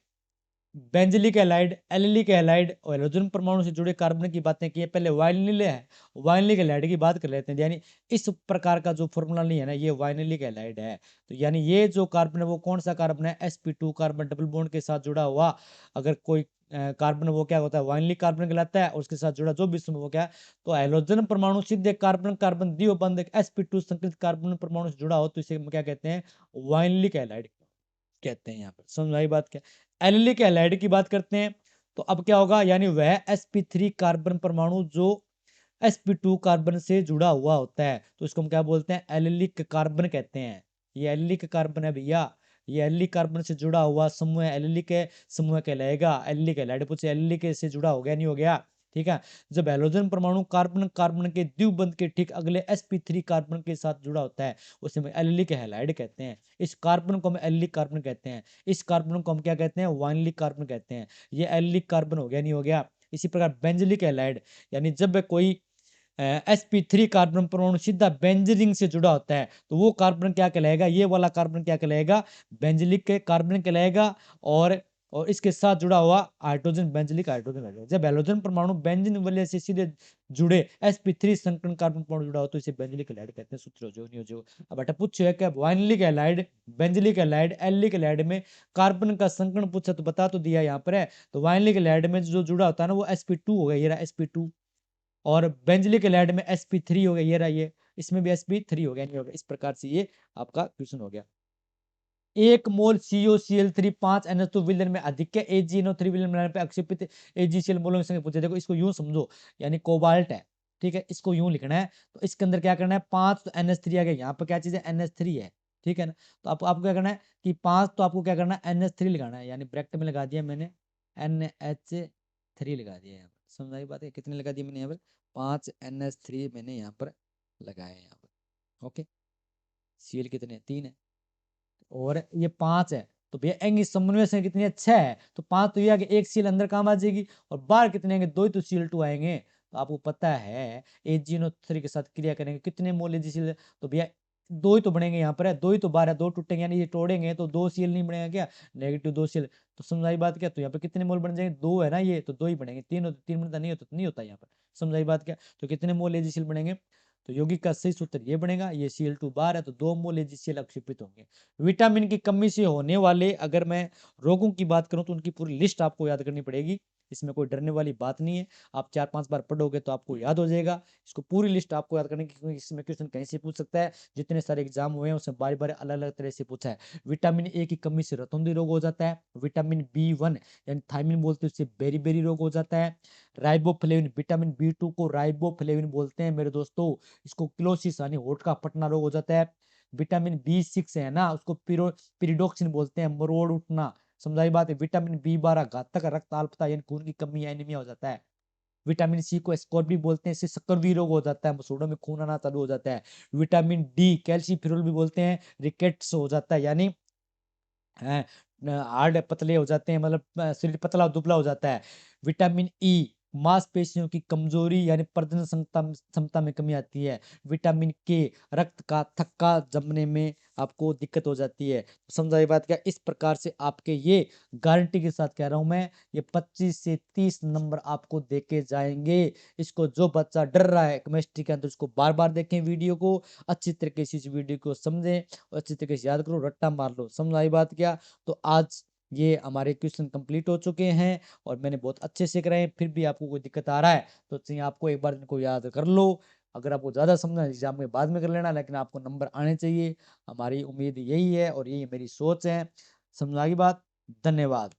benzylic halide, allylic halide और हेलोजन परमाणु से जुड़े कार्बन की बातें की है। पहले वाइनिल है, वाइनिलिक एलाइड की बात कर लेते हैं। यानी इस प्रकार का जो फॉर्मूला नहीं है ना, ये वाइनिलिक एलाइड है। तो यानी ये जो कार्बन है वो कौन सा कार्बन है? sp2 कार्बन डबल बॉन्ड के साथ जुड़ा हुआ अगर कोई कार्बन, वो क्या होता है? वाइनिलिक कार्बन कहलाता है। और उसके साथ जुड़ा जो भी वो क्या है? तो हेलोजन परमाणु सीधे कार्बन कार्बन द्विबंध sp2 संकलित कार्बन परमाणु से जुड़ा हो, तो इसे क्या कहते हैं? वाइनिलिक एलाइड कहते हैं। यहाँ पर समझ आई बात क्या? एलिलिक एलाइड की बात करते हैं, तो अब क्या होगा? यानी वह sp3 कार्बन परमाणु जो sp2 कार्बन से जुड़ा हुआ होता है, तो इसको हम क्या बोलते हैं? एलिलिक कार्बन कहते हैं। ये एलिलिक कार्बन है भैया, ये एलिलिक कार्बन से जुड़ा हुआ समूह एलिलिक समूह कहलाएगा। एलिलिक एलाइड पूछे, एलिलिक से जुड़ा हो गया नहीं हो गया? ठीक है, जब हेलोजन परमाणु कार्बन कार्बन के द्विबंध के ठीक अगले sp3 कार्बन के साथ जुड़ा होता है, उसे हम एलिलिक हैलाइड कहते हैं। इस कार्बन को हम एलिलिक कार्बन कहते हैं, इस कार्बन को हम क्या कहते हैं? वाइनलिक कार्बन कहते हैं। ये एलिलिक कार्बन हो गया नहीं हो गया? इसी प्रकार बेंजलिक हैलाइड, यानी जब कोई sp3 कार्बन परमाणु सीधा बेंजीन से जुड़ा होता है, तो वो कार्बन क्या कहलाएगा? ये वाला कार्बन क्या कहलाएगा? बेंजलिक के कार्बन कहलाएगा। और इसके साथ जुड़ा हुआ हाइड्रोजन बेंजलिक हाइड्रोजन है। जब हैलोजन परमाणु बेंजीन वाले से सीधे जुड़े sp3 संकरण कार्बन परमाणु जुड़ा हो, तो इसे बेंजलिक हैलाइड कहते हैं। सूत्र हो जो नहीं हो जो। अब बेटा पूछो है कि वाइनलिक हैलाइड, बेंजलिक हैलाइड, एलिलिक हैलाइड में कार्बन का संकरण पूछा, तो बता तो दिया यहाँ पर है। तो वाइनलिक हैलाइड में जो जुड़ा होता है ना, वो sp2 हो गया, ये रहा sp2। और बेंजलिक एलाइड में sp3 हो गया, ये रहा ये, इसमें भी sp3 हो गया नहीं हो गया? इस प्रकार से ये आपका क्वेश्चन हो गया। 1 मोल COCl3 5 NH2 विलयन में अधिक है, AgNO3 विलयन बनाने पे अक्षेपित AgCl मोलों की संख्या पूछे। देखो इसको यूं समझो, यानी कोबाल्ट है, ठीक है, इसको यूं लिखना है। तो इसके अंदर क्या करना है? 5 तो NH3 आ गया, यहाँ पर क्या चीज है? NH3 है। ठीक है ना, तो आपको क्या करना है कि 5, तो आपको क्या करना है? NH3 लगाना है, यानी ब्रैकेट में लगा दिया मैंने, NH3 लगा दिया यहाँ पर। समझ आई बात है? कितने लगा दिया मैंने यहाँ पर? 5 NH3 मैंने यहाँ पर लगाया है यहाँ पर। ओके, Cl कितने? 3 है, और ये 5 है। तो भैया एंग समन्वय से कितनी है? 6 है। तो 5 तो ये आगे, एक सील अंदर काम आ जाएगी, और बाहर कितने आएंगे? 2 ही तो Cl2 आएंगे। तो आपको पता है AgNO3 के साथ क्रिया करेंगे, कितने मोल AgCl? तो भैया 2 ही तो बनेंगे यहाँ पर है, 2 ही तो बाहर है, 2 टूटेंगे, यानी ये तोड़ेंगे तो 2 Cl नहीं बनेगा क्या? -2 Cl। तो समझाई बात क्या? तो यहाँ पे कितने मोल बन जाएंगे? 2 है ना, ये तो 2 ही बनेंगे। 3 होते, 3 बनता नहीं होता, नहीं होता यहाँ पर। समझाई बात क्या? तो कितने मोल AgCl बनेंगे? तो यौगिक का सही सूत्र ये बनेगा, ये Cl2 बार है तो 2 मोल AgCl अवक्षेपित होंगे। विटामिन की कमी से होने वाले अगर मैं रोगों की बात करूं तो उनकी पूरी लिस्ट आपको याद करनी पड़ेगी, इसमें कोई डरने वाली बात नहीं है। आप 4-5 बार पढ़ोगे तो आपको याद हो जाएगा। इसको पूरी लिस्ट आपको याद करने की, क्योंकि इसमें क्वेश्चन कहीं से पूछ सकता है। जितने सारे एग्जाम हुए हैं उसमें बारी बारी अलग अलग तरह से पूछा है। विटामिन ए की कमी से रतौंधी रोग हो जाता है। विटामिन B1 यानी थायमिन बोलते हैं, उससे बेरी बेरी रोग हो जाता है। राइबोफ्लेविन, विटामिन B2 को राइबोफ्लेविन बोलते हैं मेरे दोस्तों, इसको क्लोसिस यानी होठ का फटना रोग हो जाता है। विटामिन B6 है ना, उसको पिरिडोक्सिन बोलते हैं, मरोड़ उठना, समझाई बात है। विटामिन B12 घातक रक्त अल्पता यानी खून की कमी या एनीमिया हो जाता है। विटामिन सी को एस्कॉर्बिक भी बोलते हैं, इससे शक्कर रोग हो जाता है, मसूड़ों में खून आना चालू हो जाता है। विटामिन डी कैल्सीफिरोल भी बोलते हैं, रिकेट्स हो जाता है, यानी हार्ड पतले हो जाते हैं, मतलब शरीर पतला दुबला हो जाता है। विटामिन ई मांसपेशियों की कमजोरी यानी प्रजनन क्षमता क्षमता में कमी आती है। विटामिन के रक्त का थक्का जमने में आपको दिक्कत हो जाती है। समझा ये बात क्या? इस प्रकार से आपके ये गारंटी के साथ कह रहा हूं मैं, ये 25 से 30 नंबर आपको देके जाएंगे। इसको जो बच्चा डर रहा है केमिस्ट्री के अंदर, उसको बार बार देखें वीडियो को, अच्छी तरीके से इस वीडियो को समझें और अच्छी तरीके से याद करो, रट्टा मार लो। समझ आई बात क्या? तो आज ये हमारे क्वेश्चन कंप्लीट हो चुके हैं और मैंने बहुत अच्छे से कराए। फिर भी आपको कोई दिक्कत आ रहा है तो चाहिए आपको एक बार इनको याद कर लो। अगर आपको ज़्यादा समझना एग्जाम में बाद में कर लेना, लेकिन आपको नंबर आने चाहिए, हमारी उम्मीद यही है और यही मेरी सोच है। समझ आ गई बात? धन्यवाद।